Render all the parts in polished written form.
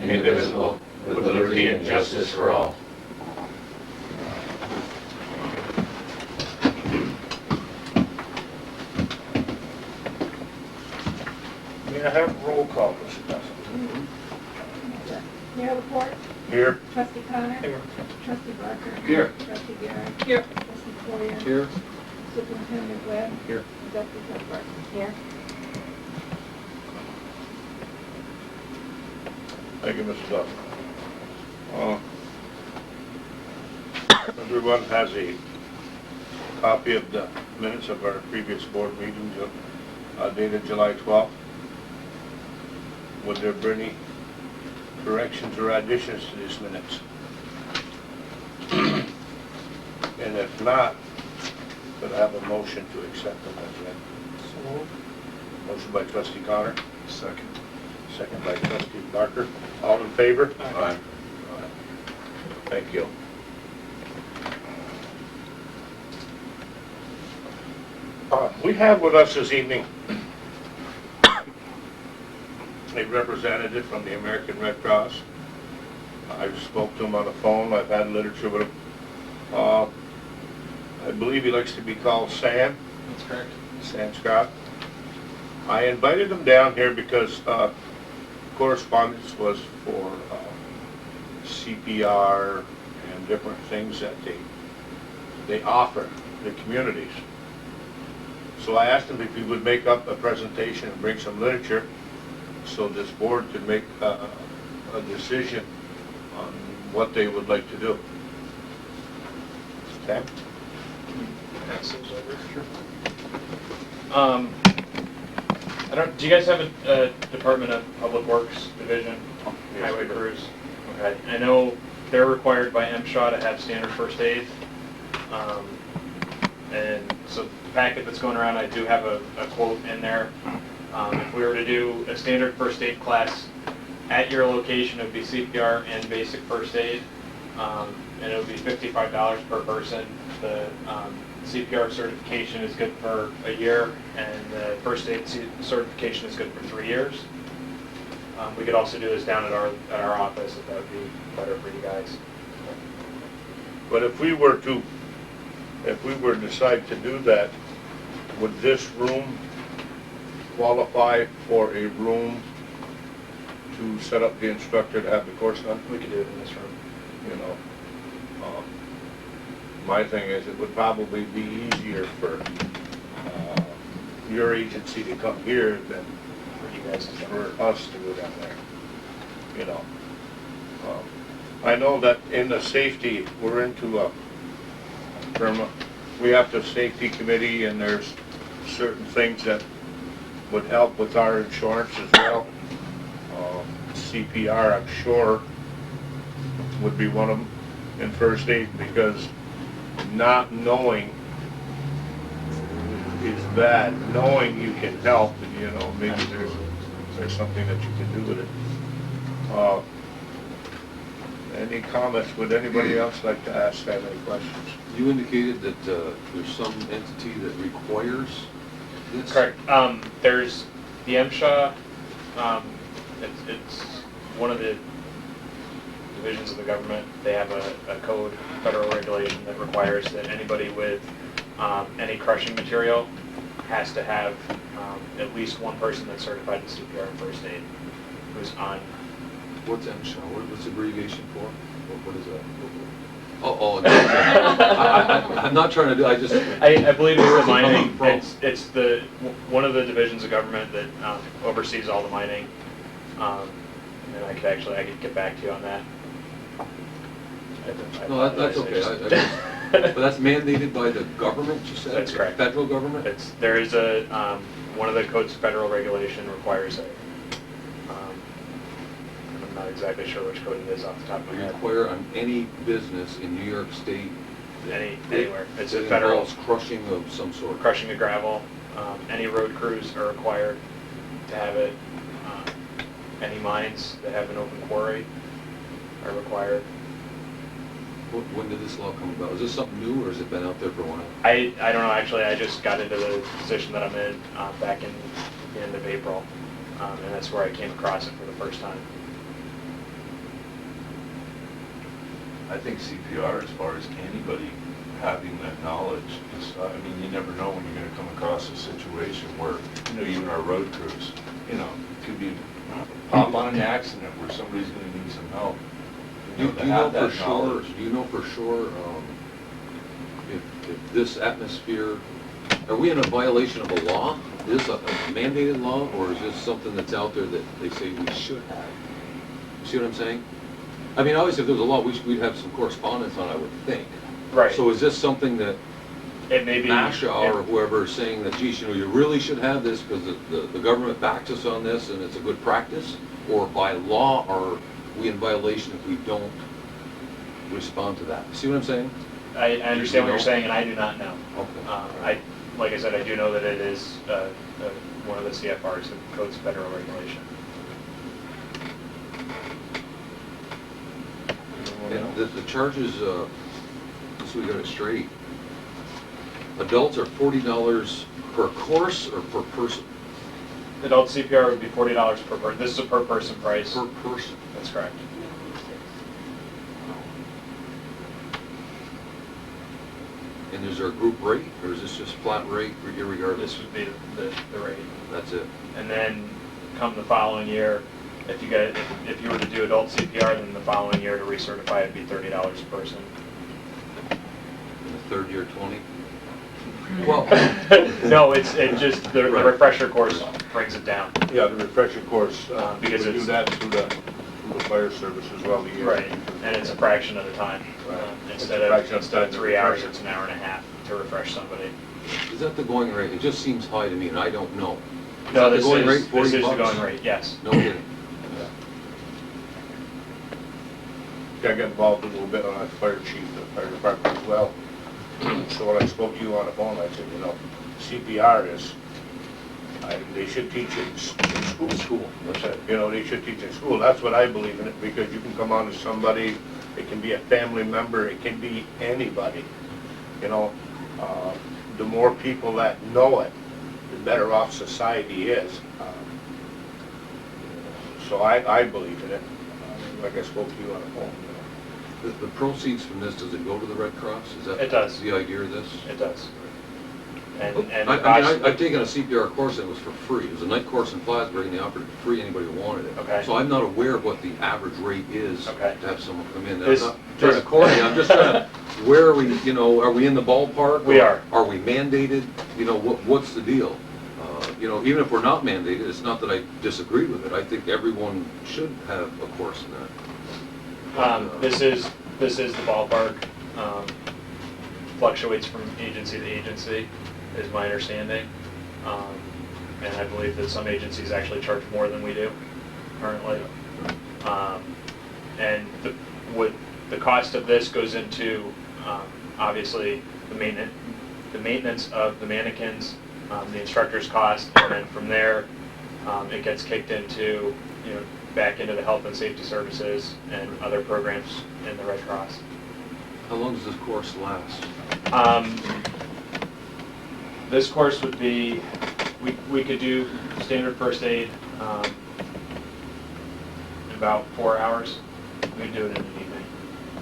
indivisible, with liberty and justice for all. May I have a roll call, Mr. President? Mayor LaPorte, Here. Trustee Connor, Here. Trustee Barker, Here. Trustee Garrett, Here. Trustee Poirier, Here. Superintendent Webb, Here. Deputy Clerk Barker. Here. Thank you, Mr. Duff. Everyone has a copy of the minutes of our previous board meeting dated July 12th. Would there be any corrections or additions to these minutes? And if not, could I have a motion to accept them as read? Motion by Trustee Connor. Second. Second by Trustee Barker. All in favor? Aye. Thank you. We have with us this evening a representative from the American Red Cross. I've spoke to him on the phone. I've had literature with him. I believe he likes to be called Sam. That's correct. Sam Scott. I invited him down here because correspondence was for CPR and different things that they offer the communities. So I asked him if he would make up a presentation and bring some literature so this board could make a decision on what they would like to do. Sam? Pass those over. Sure. Do you guys have a Department of Public Works division, highway crews? Okay, I know they're required by MSHA to have standard first aid. And so the packet that's going around, I do have a quote in there. If we were to do a standard first aid class at your location, it would be CPR and basic first aid. And it would be $55 per person. The CPR certification is good for a year, and the first aid certification is good for 3 years. We could also do this down at our office if that would be better for you guys. But if we were to decide to do that, would this room qualify for a room to set up the instructor to have the course done? We could do it in this room. You know, my thing is it would probably be easier for your agency to come here than For you guys to for us to go down there. You know, I know that in the safety, we're into we have the safety committee, and there's certain things that would help with our insurance as well. CPR, I'm sure, would be one of them, and first aid, because not knowing is bad. Knowing you can help, and you know, maybe there's something that you can do with it. Any comments? Would anybody else like to ask, have any questions? You indicated that there's some entity that requires this? Correct. There's the MSHA. It's one of the divisions of the government. They have a code, federal regulation that requires that anybody with any crushing material has to have at least one person that's certified in CPR and first aid who's on. What's MSHA? What's the abbreviation for? What is that? I'm not trying to do, I believe it's the mining. From? It's the one of the divisions of government that oversees all the mining. And I could get back to you on that. No, that's okay. But that's mandated by the government, you said? That's correct. Federal government? There is a one of the code's federal regulation requires it. I'm not exactly sure which code it is off the top of my head. Require on any business in New York State Anywhere. It's a that federal involves crushing of some sort. crushing of gravel. Any road crews are required to have it. Any mines that have an open quarry are required. When did this law come about? Is this something new, or has it been out there for a while? I don't know, actually. I just got into the position that I'm in back in the end of April, and that's where I came across it for the first time. I think CPR, as far as anybody having that knowledge, is, I mean, you never know when you're gonna come across a situation where, even our road crews, could be pop on an accident where somebody's gonna need some help. Do To you know have for that sure, knowledge. do you know for sure, if this atmosphere, are we in a violation of a law? Is this a mandated law, or is this something that's out there that they say we should have? See what I'm saying? I mean, obviously, if there was a law, we'd have some correspondence on it, I would think. Right. So is this something that It may be. NASHA or whoever is saying that, geez, you really should have this because the government backs us on this and it's a good practice? Or by law, are we in violation if we don't respond to that? See what I'm saying? I understand what you're saying, and I do not know. Okay. Like I said, I do know that it is one of the CFRs, the Code's Federal Regulation. And the charges, just so we got it straight, adults are $40 per course or per person? Adult CPR would be $40 per person. This is a per person price. Per person. That's correct. And is there a group rate, or is this just flat rate irregardless? This would be the rate. That's it. And then come the following year, if you were to do adult CPR, then the following year to recertify it'd be $30 a person. In the third year, 20? Well, No, it just, the Right. refresher course brings it down. Yeah, the refresher course, Because we do it's- that through the fire service as well. the year. Right, and it's a fraction of the time. Right. Instead It's a of fraction of 3 the hours, refresher. it's an hour and a half to refresh somebody. is that the going rate? It just seems high to me, and I don't know. Is No, that the this going rate, is 40 the bucks? going rate, yes. No kidding. I got involved a little bit on that fire chief, the fire department as well. So when I spoke to you on the phone, I said, CPR is, they should teach it in school. In school, that's it. They should teach in school. That's what I believe in it, because you can come on to somebody, it can be a family member, it can be anybody. The more people that know it, the better off society is. So I believe in it, like I spoke to you on the phone. The proceeds from this, does it go to the Red Cross? Is that It does. the idea of this? It does. And I the cost- mean, I've taken a CPR course and it was for free. It was a night course in Plattsburgh and they offered it for free, anybody who wanted it. Okay. So I'm not aware of what the average rate is Okay. to have someone come in. This- I'm not trying to corner you, I'm just trying to, where are we, are we in the ballpark? We Or are. Are we mandated? What's the deal? Even if we're not mandated, it's not that I disagree with it. I think everyone should have a course in that. This is the ballpark. Fluctuates from agency to agency, is my understanding. And I believe that some agencies actually charge more than we do currently. And the cost of this goes into, obviously, the maintenance of the mannequins, the instructor's cost, and then from there, it gets kicked into, back into the health and safety services and other programs in the Red Cross. How long does this course last? This course would be, we could do standard first aid in about 4 hours. We could do it in the evening.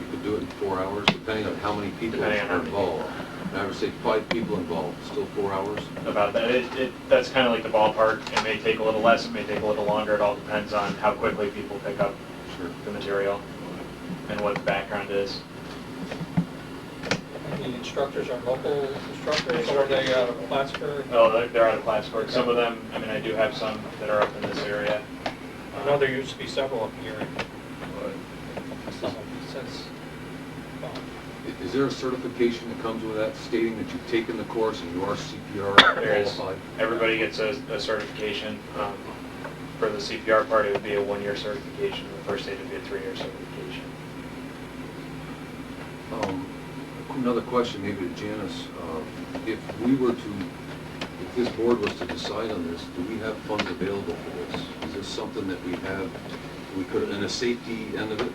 You could do it in 4 hours, depending on how many people Depending on how are many involved. I would say 5 people involved, still 4 hours? About that, that's kind of like the ballpark. It may take a little less, it may take a little longer. It all depends on how quickly people pick up Sure. the material and what the background is. The instructors are local instructors, or are they out of Plattsburgh? Oh, they're out of Plattsburgh. Some of them, I do have some that are up in this area. I know there used to be several up here. Since, Is there a certification that comes with that stating that you've taken the course and you are CPR There is. qualified? Everybody gets a certification. For the CPR part, it would be a 1-year certification. The first aid would be a 3-year certification. Another question maybe to Janice. If this board was to decide on this, do we have funds available for this? Is this something that we could, in a safety end of it?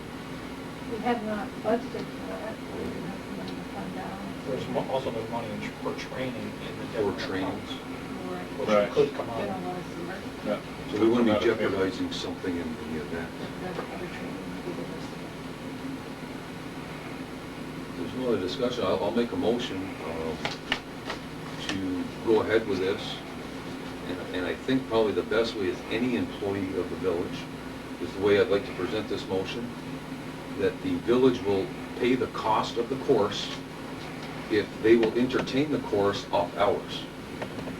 We have not budgeted for it, we didn't have the money to fund balance. there's also no money for training in the For different trainings. accounts, Or Right. which could come they out. don't want us to merge Yeah. So we wouldn't be Not a favor. jeopardizing something in the event. the other training we did this. there's no other discussion, I'll make a motion to go ahead with this. And I think probably the best way is any employee of the village, is the way I'd like to present this motion, that the village will pay the cost of the course if they will entertain the course off hours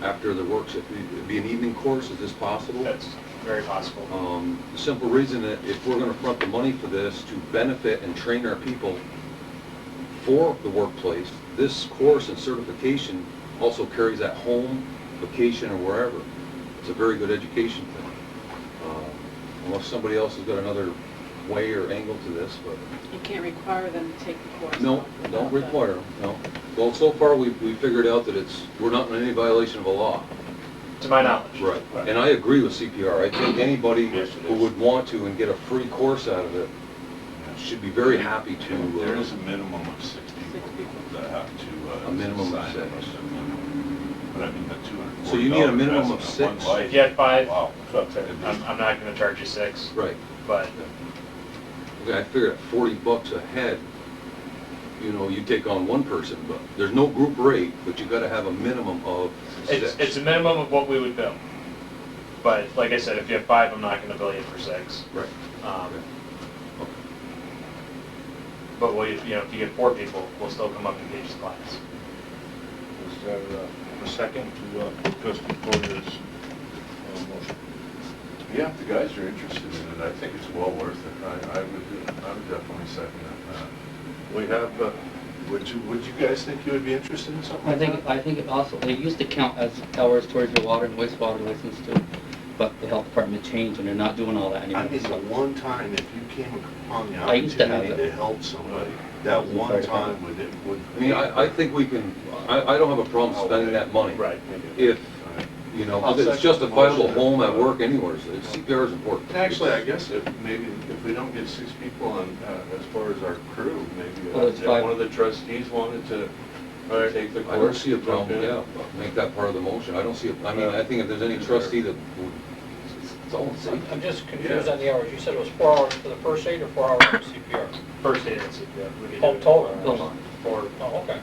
after the works. If it'd be an evening course, is this possible? That's very possible. The simple reason that if we're gonna front the money for this to benefit and train our people for the workplace, this course and certification also carries at home, vacation, or wherever. It's a very good education thing. Unless somebody else has got another way or angle to this, but. You can't require them to take the course. No, don't require them, no. Well, so far, we figured out that we're not in any violation of a law. To my knowledge. Right. And I agree with CPR. I think anybody Yes, it who is. would want to and get a free course out of it should be very happy to. There is a minimum of 6 people that have to. A minimum of sign up. 6. But I mean, the $240. So you need a minimum of investment 6? on one life. If you had 5, Wow. I'm not gonna charge you 6, Right. but Okay, I figured at $40 a head, you know, you take on one person, but there's no group rate, but you gotta have a minimum of 6. it's a minimum of what we would bill. But like I said, if you have 5, I'm not gonna bill you for 6. Right. Okay. But if you get 4 people, we'll still come up to Gage's class. Is there a second to trustee Porter's motion? Yeah, if the guys are interested in it, I think it's well worth it. I would definitely second that. We have, Would you guys think you would be interested in something like that? I think it also, it used to count as hours towards your water and wastewater license too, but the health department changed and they're not doing all that I anymore. mean, the so- one time, if you came upon the I used to have opportunity it. to help somebody, that one time would. I mean, I think we can, I don't have a problem spending that money. right. If, you know, I'll because it's second the justifiable motion. home, at work, anywhere, so CPR is important. And actually, I guess if we don't get 6 people on, as far as our crew, maybe Well, it's if 5. one of the trustees wanted to take the course. I don't see a jump problem, in. yeah, make that part of the motion. I don't see, I mean, I think if there's any trustee that would, it's all in safety. I'm just confused on the hours. You said it was 4 hours for the first aid or 4 hours for CPR? First aid and CPR. We could do Oh, it total? for hours. For, Oh, okay.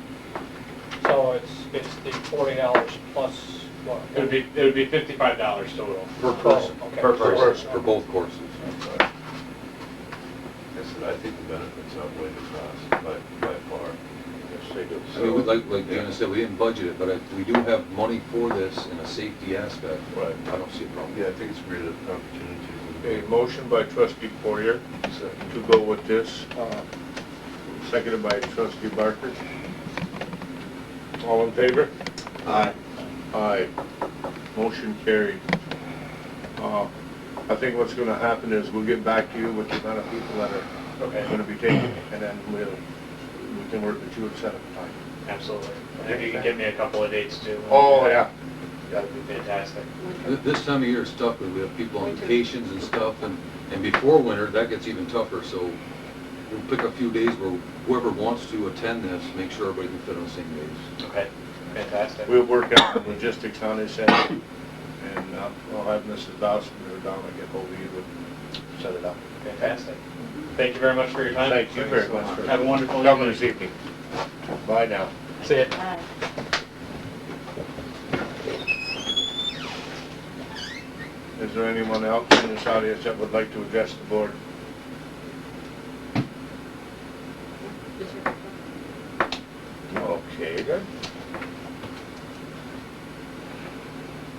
So it's the $40 plus what? it would be $55 total. Per person, Okay. Per person. for both courses. But, I said, I think the benefits outweigh the cost by far. Yes, they do. I mean, like Dana said, we didn't budget it, but we do have money for this in a safety aspect. Right. I don't see a problem. Yeah, I think it's a great opportunity. A motion by trustee Poirier to go with this, seconded by trustee Barker. All in favor? Aye. Aye. Motion carried. I think what's gonna happen is we'll get back to you with the amount of people that are Okay. gonna be taking, and then we can work with you and set up a time. Absolutely. And if you can give me a couple of dates too. Oh, yeah. That'd be fantastic. This time of year is tough, because we have people on vacations and stuff, and before winter, that gets even tougher, so we'll pick a few days where whoever wants to attend this, make sure everybody can fit on the same days. Okay, fantastic. We'll work out the logistics on this end, and I'll have Mrs. Dawson or Donna get hold of you and set it up. Fantastic. Thank you very much for your time. Thank you very much for Have a wonderful coming evening. this evening. Bye now. See ya. Aye. Is there anyone else in this audience that would like to address the board? Okay, good.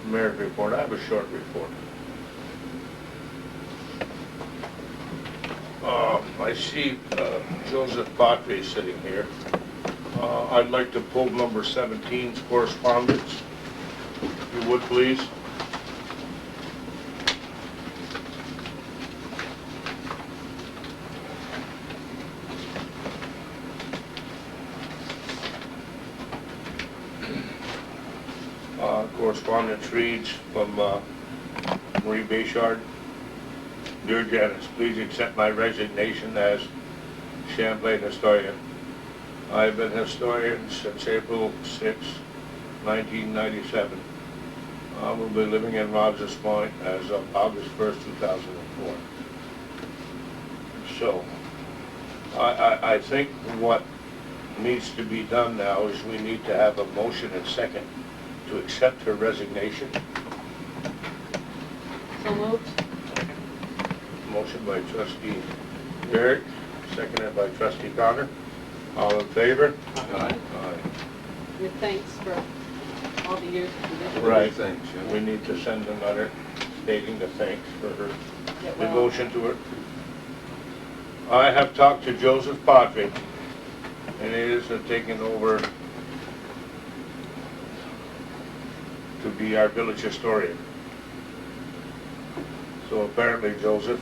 Mayor's report, I have a short report. I see Joseph Patry sitting here. I'd like to pull number 17's correspondence, if you would please. Correspondence reads from Marie Bayshard. Dear Janice, please accept my resignation as Champlain historian. I have been historian since April 6, 1997. I will be living in Rogers Point as of August 1st, 2004. So, I think what needs to be done now is we need to have a motion and second to accept her resignation. So moved. Motion by trustee Garrett, seconded by trustee Connor. All in favor? Aye. With thanks for all the years that you did. Right. Thanks, yeah. We need to send a letter stating the thanks for her Get well. devotion to her. I have talked to Joseph Padre, and he is taking over to be our village historian. So apparently Joseph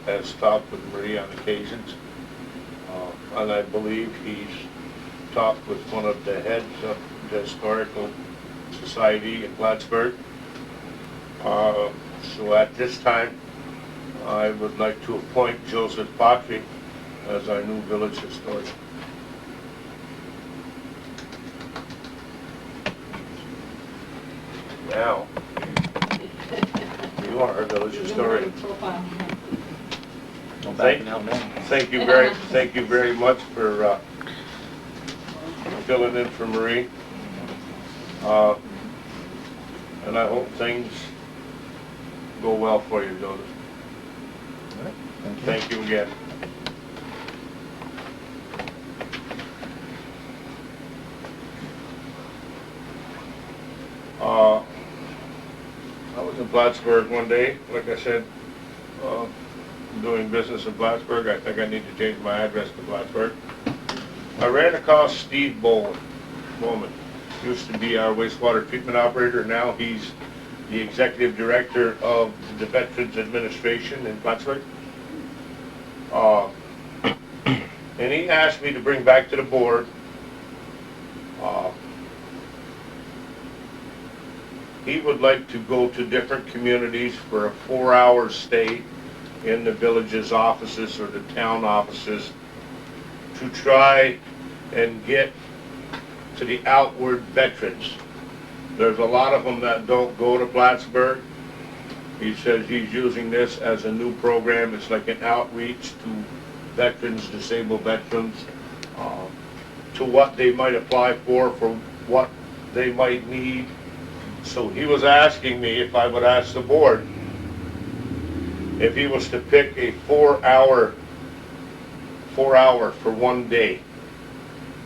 has talked with Marie on occasions, and I believe he's talked with one of the heads of the Historical Society in Plattsburgh. So at this time, I would like to appoint Joseph Patry as our new village historian. Now, you are our village historian. Profile. Thank you very much for filling in for Marie. And I hope things go well for you, Joseph. Thank you again. I was in Plattsburgh one day, like I said, doing business in Plattsburgh. I think I need to change my address to Plattsburgh. I ran across Steve Bowman. Used to be our wastewater treatment operator. Now he's the executive director of the Veterans Administration in Plattsburgh. And he asked me to bring back to the board he would like to go to different communities for a 4-hour stay in the village's offices or the town offices to try and get to the outward veterans. There's a lot of them that don't go to Plattsburgh. He says he's using this as a new program. It's like an outreach to veterans, disabled veterans, to what they might apply for what they might need. So he was asking me if I would ask the board if he was to pick a 4-hour for one day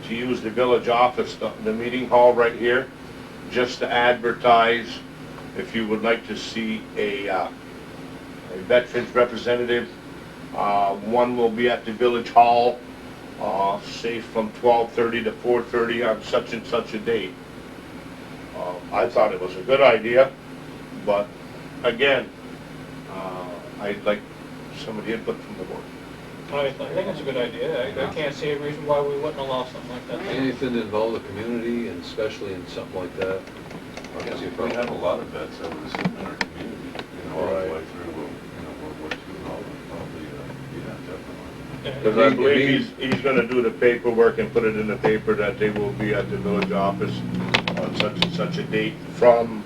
to use the village office, the meeting hall right here, just to advertise if you would like to see a veterans representative. One will be at the village hall, say from 12:30 to 4:30 on such and such a date. I thought it was a good idea, but again, I'd like some of the input from the board. I think it's a good idea. I can't see a reason why we wouldn't allow something like that. Anything to involve the community, and especially in something like that. I can see a We problem. have a lot of vets that was in our community, all the Right. way through, World War II and all that, probably, yeah, definitely. Because I believe he's gonna do the paperwork and put it in the paper that they will be at the village office on such and such a date from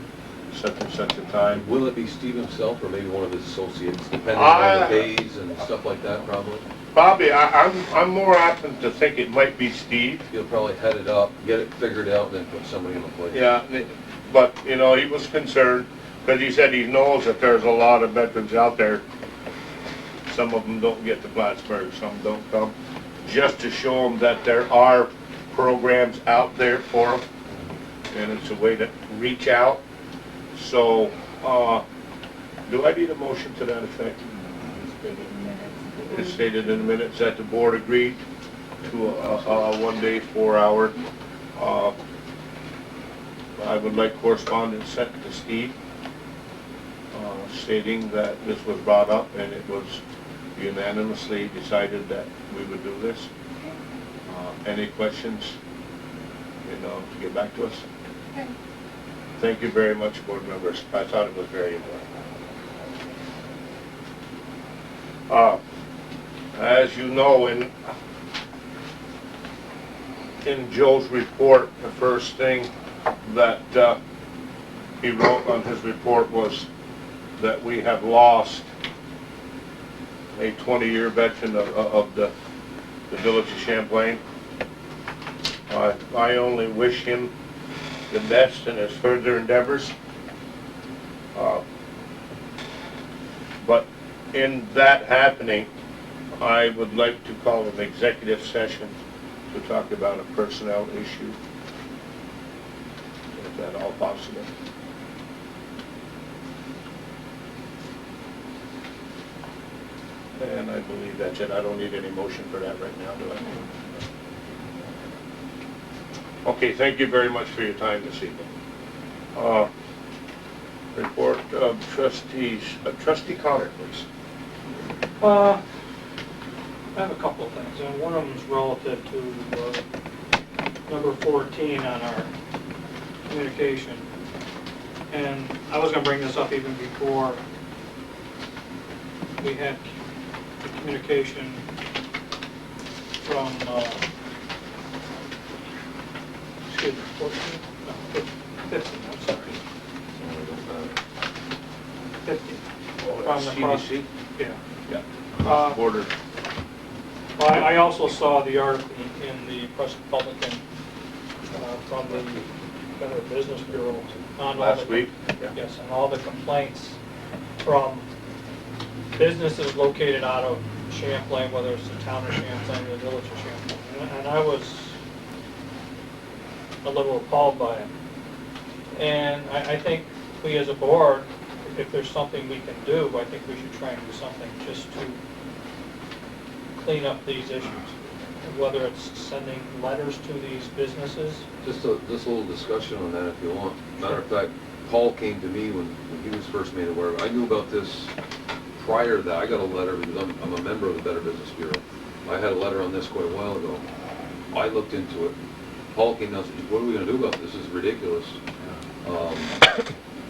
such and such a time. Will it be Steve himself, or maybe one of his associates, depending on the days and stuff like that, probably? Probably, I'm more apt to think it might be Steve. He'll probably head it up, get it figured out, then put somebody in the place. Yeah, but, he was concerned, because he said he knows that there's a lot of veterans out there. Some of them don't get to Plattsburgh, some don't come. Just to show them that there are programs out there for them, and it's a way to reach out. So, do I need a motion to that effect? It's stated in the minutes that the board agreed to a 1-day, 4-hour. I would like correspondence sent to Steve stating that this was brought up and it was unanimously decided that we would do this. Any questions, to get back to us? Okay. Thank you very much, board members. I thought it was very important. As you know, in Joe's report, the first thing that he wrote on his report was that we have lost a 20-year veteran of the village of Champlain. I only wish him the best in his further endeavors. But in that happening, I would like to call an executive session to talk about a personnel issue. Is that all possible? And I believe that's it. I don't need any motion for that right now, do I? Okay, thank you very much for your time this evening. Report of trustees. Trustee Connor, please. I have a couple of things, and one of them is relative to number 14 on our communication. And I was going to bring this up even before we had the communication from, excuse me, 14? No, 15, I'm sorry. 15. From the cross- CDC? Yeah. Yeah. Border. Well, I also saw the article in the Press Republican from the Better Business Bureau. on all Last the- week? Yes, and all the complaints from businesses located out of Champlain, whether it's the town of Champlain or the village of Champlain. And I was a little appalled by it. And I think we as a board, if there's something we can do, I think we should try and do something just to clean up these issues. Whether it's sending letters to these businesses. Just a little discussion on that if you want. Matter of fact, Paul came to me when he was first made aware. I knew about this prior to that. I got a letter because I'm a member of the Better Business Bureau. I had a letter on this quite a while ago. I looked into it. Paul came down and said, what are we gonna do about this? This is ridiculous.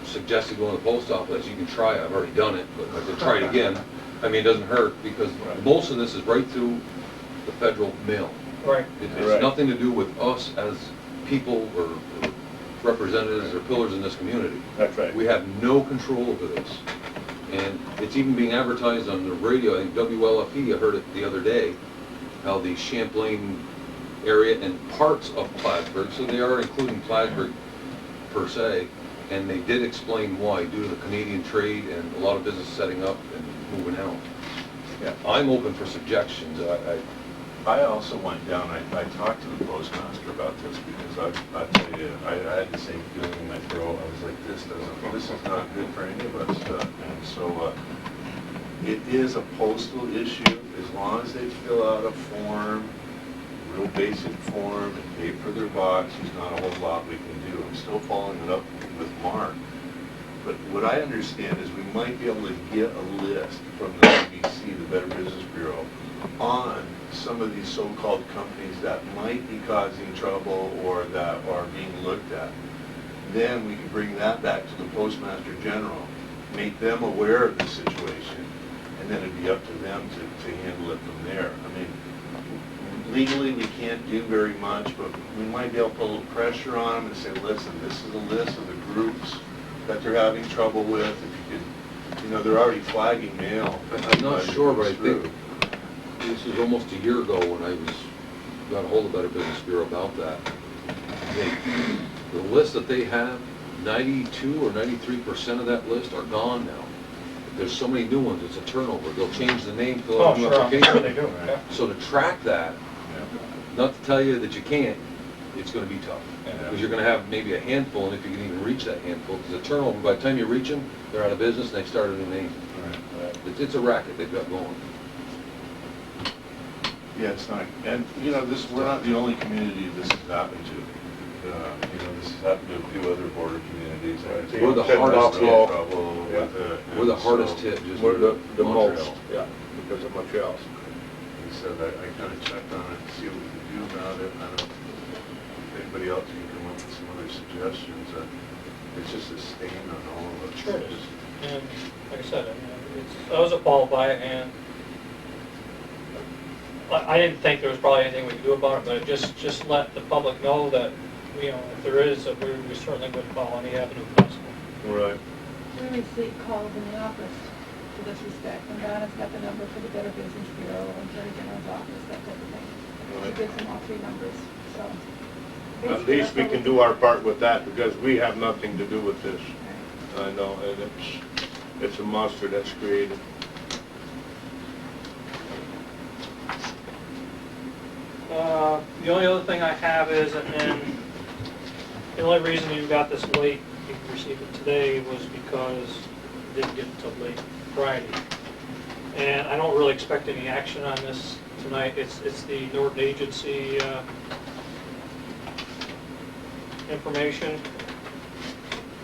Suggested going to the post office. You can try, I've already done it, but I could try it again. I mean, it doesn't hurt because most of this is right through the federal mail. Right. It's Right. nothing to do with us as people or representatives or pillars in this community. That's right. We have no control over this. And it's even being advertised on the radio. I think WLFE, I heard it the other day, how the Champlain area and parts of Plattsburgh, so they are including Plattsburgh per se, and they did explain why, due to the Canadian trade and a lot of business setting up and moving out. Yeah. I'm open for suggestions. I also went down, I talked to the postmaster about this because I tell you, I had the same feeling in my throat. I was like, this is not good for any of us. And so it is a postal issue. As long as they fill out a form, real basic form, and pay for their box, there's not a whole lot we can do. I'm still following it up with Mark. But what I understand is we might be able to get a list from the BBC, the Better Business Bureau, on some of these so-called companies that might be causing trouble or that are being looked at. Then we can bring that back to the Postmaster General, make them aware of the situation, and then it'd be up to them to handle it from there. I mean, legally, we can't do very much, but we might be able to put a little pressure on them and say, listen, this is a list of the groups that they're having trouble with. If you could, they're already flagging mail. I'm not sure, but I think this was almost a year ago when I got a hold of Better Business Bureau about that. The list that they have, 92 or 93% of that list are gone now. There's so many new ones, it's a turnover. They'll change the name, fill Oh, out a new sure, I'm sure application. they do, yeah. So to track that, not to tell you that you can't, it's gonna be tough. Because you're gonna have maybe a handful, and if you can even reach that handful, because the turnover, by the time you reach them, they're out of business and they start a new name. It's a racket they've got going. Yeah, it's not, and, we're not the only community this has happened to. This has happened to a few other border communities. We're the hardest hit. We're the and hardest so- hit, just We're the Montreal. most, yeah, because of Montreal. He said, I kind of checked on it to see what we could do about it. I don't know if anybody else can come up with some other suggestions. It's just a stain on all of us. Sure it is. And like I said, I was appalled by it, and I didn't think there was probably anything we could do about it, but just let the public know that, if there is, that we certainly would follow any avenue possible. Right. We receive calls in the office to this respect, and Donna's got the number for the Better Business Bureau and Attorney General's office, that type of thing. She gives them all three numbers, so. At least we can do our part with that, because we have nothing to do with this. I know, and it's a monster that's created. The only other thing I have is, and the only reason you got this late, you received it today, was because you didn't get it until late Friday. And I don't really expect any action on this tonight. It's the Norton Agency information.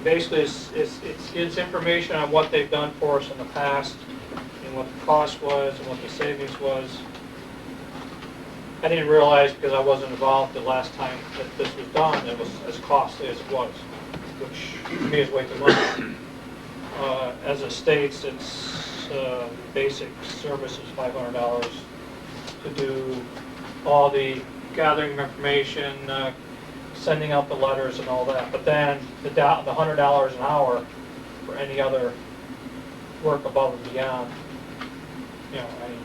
Basically, it's information on what they've done for us in the past, and what the cost was, and what the savings was. I didn't realize, because I wasn't involved the last time that this was done, it was as costly as it was, which to me is way too much. As it states, it's basic service is $500 to do all the gathering of information, sending out the letters and all that. But then the $100 an hour for any other work above and beyond, any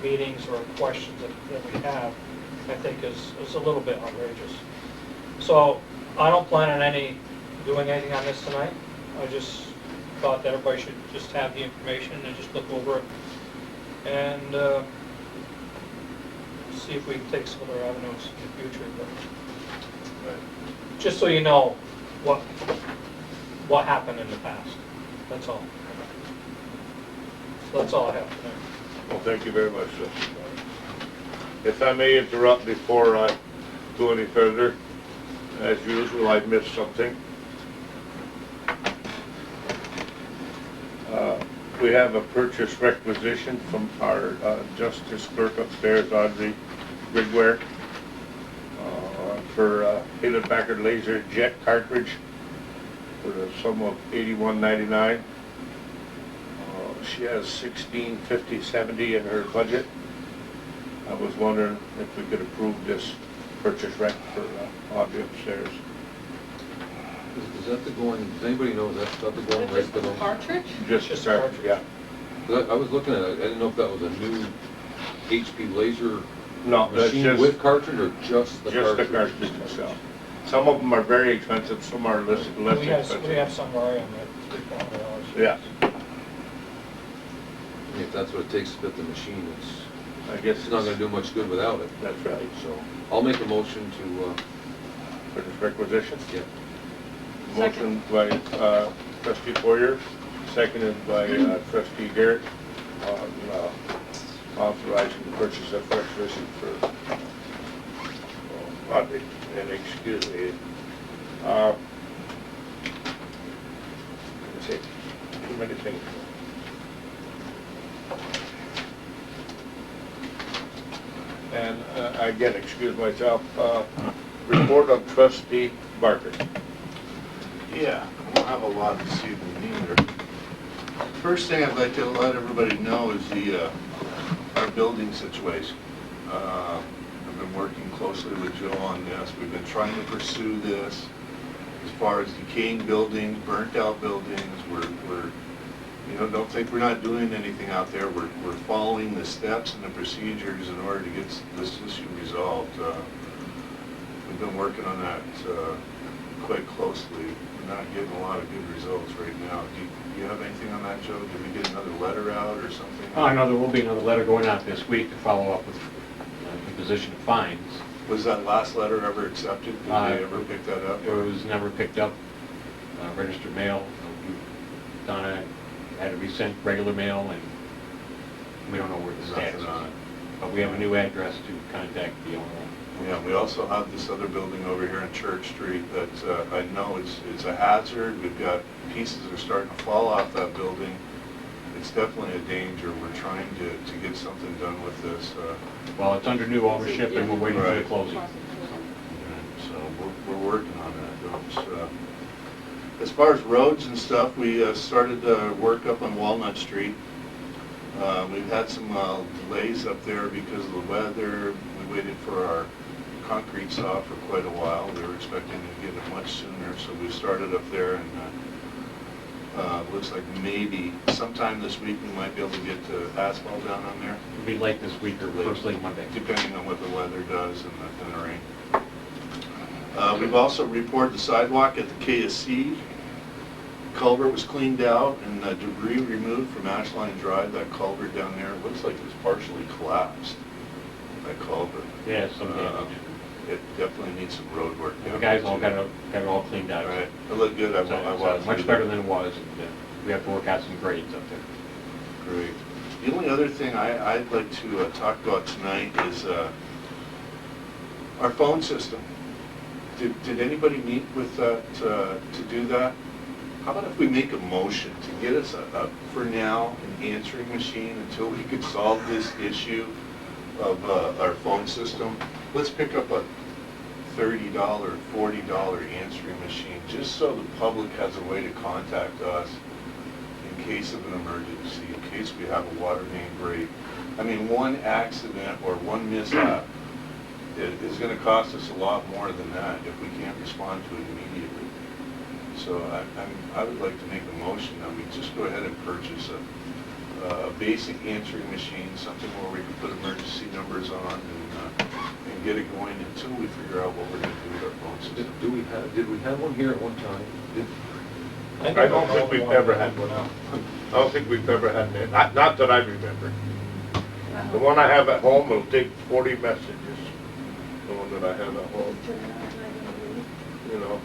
meetings or questions that we have, I think is a little bit outrageous. So I don't plan on doing anything on this tonight. I just thought that everybody should just have the information and just look over it and see if we can take some other avenues in the future. But just so you know what happened in the past. That's all. So that's all I have tonight. Well, thank you very much, sir. If I may interrupt before I go any further, as usual, I missed something. We have a purchase requisition from our Justice Clerk upstairs, Audrey Rigware, for Hewlett Packard Laser Jet cartridge for the sum of $81.99. She has $16.50.70 in her budget. I was wondering if we could approve this purchase rec for Audrey upstairs. Is that the going, does anybody know, is that the going right Just to the them? cartridge? Just a cartridge, yeah. 'Cause I was looking at it, I didn't know if that was a new HP laser No, that's machine just, with cartridge or just the just the cartridge? cartridge itself. Some of them are very expensive, some are less We have expensive. some worry on that $300. Yeah, If that's what it takes to fit the machine, I guess it's not gonna do much good without it. That's right. So I'll make a motion to, For this requisition. yeah. Motion by trustee Poirier, seconded by trustee Garrett on authorizing the purchase of requisition for Audrey. And excuse me, let's see, too many things. And again, excuse myself, report of trustee Barker. Yeah, I don't have a lot this evening either. First thing I'd like to let everybody know is our building situation. I've been working closely with Joe on this. We've been trying to pursue this as far as decaying buildings, burnt out buildings. We're don't think we're not doing anything out there. We're following the steps and the procedures in order to get this issue resolved. We've been working on that quite closely. We're not getting a lot of good results right now. Do you have anything on that, Joe? Did we get another letter out or something? I know there will be another letter going out this week to follow up with imposition of fines. Was that last letter ever accepted? Did they ever pick that up? It was never picked up, registered mail. Donna had to be sent regular mail, and we don't know where the status is. But we have a new address to contact the owner. Yeah, we also have this other building over here on Church Street that I know it's a hazard. We've got pieces that are starting to fall off that building. It's definitely a danger. We're trying to get something done with this. Well, it's under new ownership, and we're waiting for the closing. So we're working on that. As far as roads and stuff, we started work up on Walnut Street. We've had some delays up there because of the weather. We waited for our concrete saw for quite a while. We were expecting to get it much sooner, so we started up there, and looks like maybe sometime this week we might be able to get asphalt down on there, It'll be late this week or first late Monday. depending on what the weather does and the rain. We've also reported the sidewalk at the KSC. Culvert was cleaned out and debris removed from Ashline Drive. That culvert down there, it looks like it was partially collapsed, that culvert. Yeah, some damage. It definitely needs some road work. The down guys there, all too. got it all cleaned out. Right, it looked good. I So walked it's much through better there. than it was, and we have to work out some grades up there. Great. The only other thing I'd like to talk about tonight is our phone system. Did anybody meet with to do that? How about if we make a motion to get us for now, an answering machine until we could solve this issue of our phone system? Let's pick up a $30, $40 answering machine, just so the public has a way to contact us in case of an emergency, in case we have a water main break. I mean, one accident or one mishap is going to cost us a lot more than that if we can't respond to it immediately. So I would like to make a motion that we just go ahead and purchase a basic answering machine, something where we can put emergency numbers on and get it going until we figure out what we're going to do with our phone system. Did we have one here at one time? I don't think we've ever had one. I don't think we've ever had that, not that I remember. The one I have at home will take 40 messages, the one that I have at home, you know.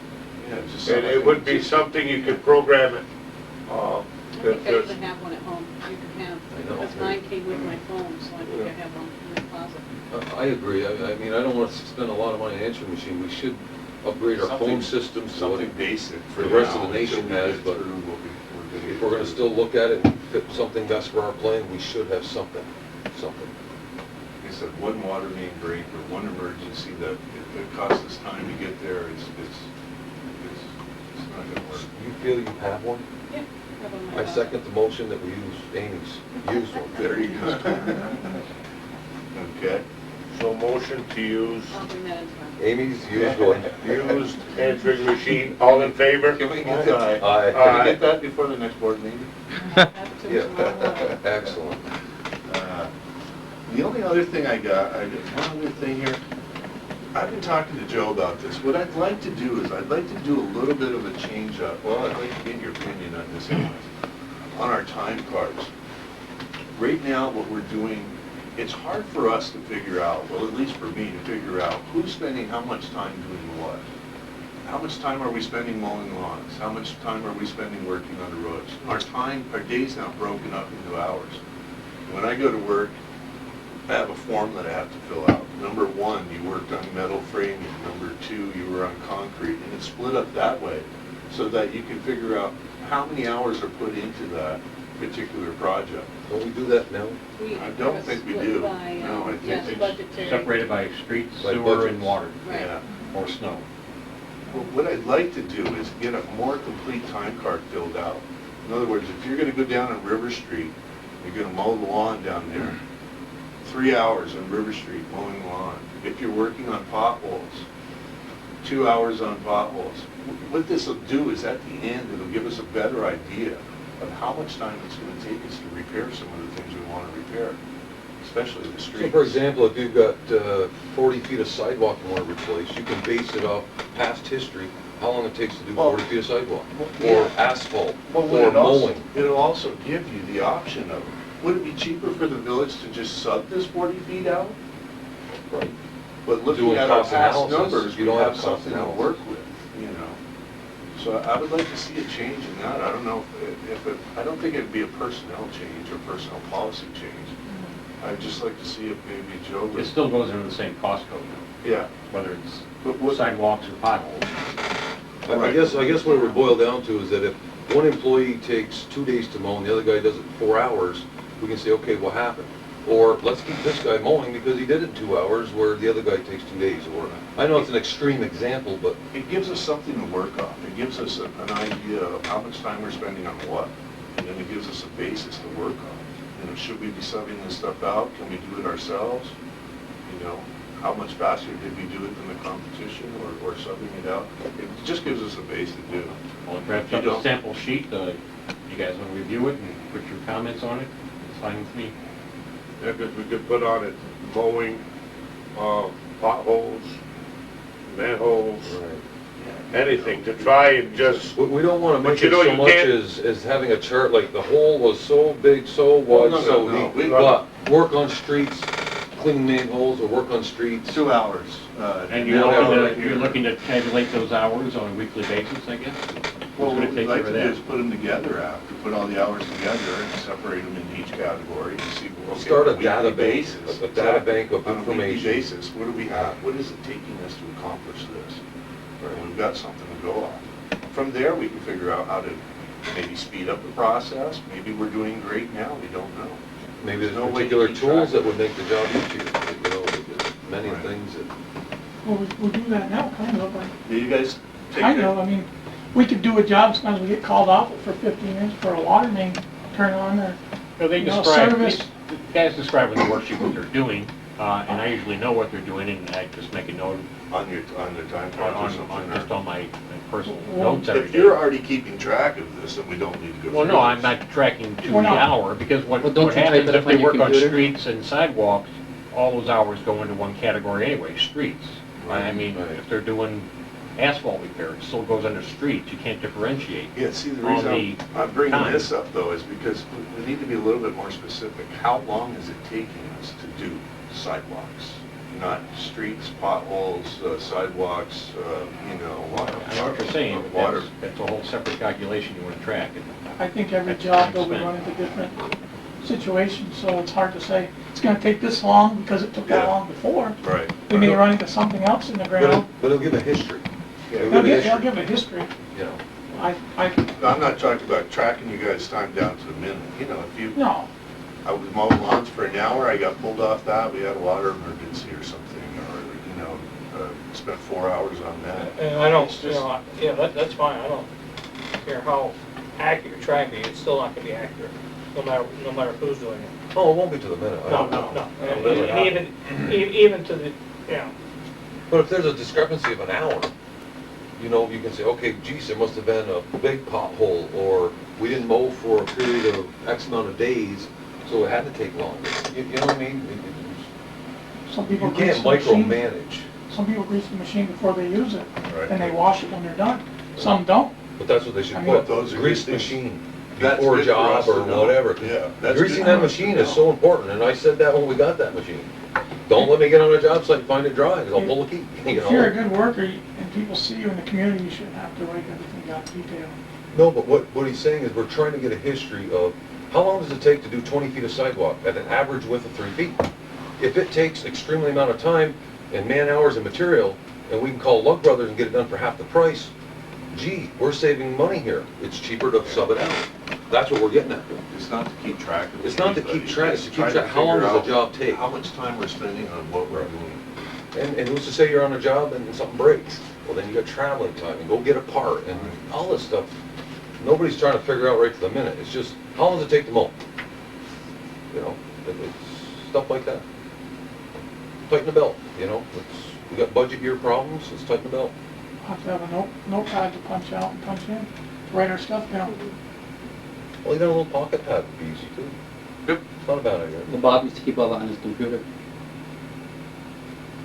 Yeah, just And it would be something you could program it. I think I even have one at home, you can have, I know. because mine came with my phone, so I think I have one in the closet. I agree. I mean, I don't want to spend a lot of money on an answering machine. We should upgrade our phone systems to what Something basic for the rest of now the nation until we has, get but through what we're gonna if get we're going to through. still look at it, fit something best for our plan, we should have something. Like I said, one water main break or one emergency that if it costs us time to get there, it's not gonna work. You feel you have one? Yeah, have one in my I closet. second the motion that we use Amy's used one. There you go. Okay. So motion to use I'll bring that into my. Amy's used one. used answering machine, all in favor? Can we get that? Aye. Can we get that before the next board meeting? Have it to tomorrow morning. Yeah, excellent. The only other thing I got one other thing here. I've been talking to Joe about this. What I'd like to do is, I'd like to do a little bit of a change up. Well, I'd like to get your opinion on this anyways. On our time cards. Right now, what we're doing, it's hard for us to figure out, well, at least for me, to figure out who's spending how much time doing what. How much time are we spending mowing lawns? How much time are we spending working on the roads? Our day's now broken up into hours. When I go to work, I have a form that I have to fill out. Number one, you worked on metal framing. Number two, you were on concrete. And it's split up that way so that you can figure out how many hours are put into that particular project. Don't we do that now? We I don't have a think we split do. by, No, I think yes, it's budgetary. Separated by streets, By sewer, budgets. and water, Right. Yeah. or snow. Well, what I'd like to do is get a more complete time card filled out. In other words, if you're gonna go down on River Street, you're gonna mow the lawn down there, 3 hours on River Street mowing the lawn. If you're working on potholes, 2 hours on potholes. What this will do is at the end, it'll give us a better idea of how much time it's gonna take us to repair some of the things we wanna repair, especially the streets. So for example, if you've got 40 feet of sidewalk you want to replace, you can base it off past history, how long it takes to do Well, 40 feet of sidewalk, yeah. or asphalt, Well, or mowing. it'll also give you the option of, would it be cheaper for the village to just sub this 40 feet out? Right. But looking Doing at our cost past analysis, numbers, you we don't have have cost something to analysis. work with, you know? So I would like to see a change in that. I don't know I don't think it'd be a personnel change or personnel policy change. I'd just like to see if maybe Joe would. It still goes under the same cost code, though, Yeah. whether it's But what- sidewalks or potholes. I guess what it would boil down to is that if one employee takes 2 days to mow and the other guy does it in 4 hours, we can say, okay, what happened? Or let's keep this guy mowing because he did it in 2 hours where the other guy takes 2 days. Or I know it's an extreme example, but It gives us something to work off. It gives us an idea of how much time we're spending on what. And then it gives us a basis to work on. You know, should we be subbing this stuff out? Can we do it ourselves? You know, how much faster did we do it than the competition or subbing it out? It just gives us a base to do. I'll draft You up a don't- sample sheet, you guys want to review it and put your comments on it, it's fine with me. Yeah, because we could put on it mowing, potholes, manholes, Right. anything, to try and just, We don't wanna But make you it know, so you much can't- as having a chart, like the hole was so big, so wide, no, so no, deep. we- But work on streets, clean manholes, or work on streets. 2 hours. And now you're looking to tabulate those hours on a weekly basis, I guess? Well, Who's what gonna we'd take like care to of do that? is put them together after, put all the hours together and separate them into each category and see. okay, Start a on weekly data bank, basis, a data bank of on a weekly information. basis, what do we have? What is it taking us to accomplish this? And we've got something to go on. From there, we can figure out how to maybe speed up the process. Maybe we're doing great now, we don't know. Maybe There's there's no way to particular keep tools track that of would make the job easier, you know, there's many Right. things that. Well, we do that now, kind of, like, Do you guys take kind that? of, I mean, we could do a job, sometimes we get called off for 15 minutes for a water main turn on or, So they you know, describe, service. the guys describe on the worksheet what they're doing, and I usually know what they're doing, and I just make a note On their time cards or on, something? just or- on my personal Well, notes every If day. you're already keeping track of this, then we don't need to go through Well, no, I'm this. not tracking to We're the not. hour, because Well, don't what you type happens it up if on they your work on computer? streets and sidewalks, all those hours go into one category anyway, streets. I mean, Right. if they're doing asphalt repair, it still goes under streets, you can't differentiate. Yeah, see, the on reason the I'm bringing time. this up though is because we need to be a little bit more specific. How long is it taking us to do sidewalks? Not streets, potholes, sidewalks, you know. I know what you're saying, but Water. that's a whole separate calculation you want to track. I think every That's job time though, we spent. run into different situations, so it's hard to say, it's gonna take this long because it took that Yeah. long before. Right. We may run into something else in the ground. But it'll give a history. It'll They'll give a give, they'll history, give a history. you know. I'm not talking about tracking you guys' time down to the minute. You know, if you, No, I was mowing lawns for an hour, I got pulled off that, we had a water emergency or something, or, you know, spent 4 hours on that. And I don't, It's you just- know, yeah, that's fine, I don't care how accurate you're tracking, it's still not gonna be accurate, no matter who's doing it. Oh, it won't be to the minute. I No, don't no, know. no, It'll and never happen. even to the, you know, But if there's a discrepancy of an hour, you know, you can say, okay, geez, there must have been a big pothole, or we didn't mow for a period of X amount of days, so it had to take longer. You know what I mean? some people You grease can't the machine, micromanage, some people grease the machine before they use it, Right. and they wash it when they're done. Some don't. but that's what they should I mean, put, those are grease good things. machine That's before a good for job us to or know. whatever. Yeah, that's Greasing good that for us to machine is know. so important, and I said that when we got that machine. Don't let me get on a job site and find it dry, 'cause I'll pull a key, you If you're a know? good worker and people see you in the community, you shouldn't have to write everything down in detail. No, but what he's saying is we're trying to get a history of, how long does it take to do 20 feet of sidewalk at an average width of 3 feet? If it takes extremely amount of time and man hours and material, and we can call Lug Brothers and get it done for half the price, gee, we're saving money here. It's cheaper to sub it out. That's what we're getting at. It's not to keep track of. It's not to keep anybody. track, it's to keep try track, how long figure does a out job take? How much time we're spending on what we're doing. And who's to say you're on a job and something breaks? Well, then you got traveling time and go get a part and all this stuff. Nobody's trying to figure out right to the minute. It's just, how long does it take to mow? You know, it's stuff like that. Tighten the belt, you know? We got budget year problems, let's tighten the belt. We'll have to have a notepad to punch out and punch in, to write our stuff down. Well, you got a little pocket pad, would be easy too. Yep. It's not a bad idea. Well, Bob used to keep all that on his computer.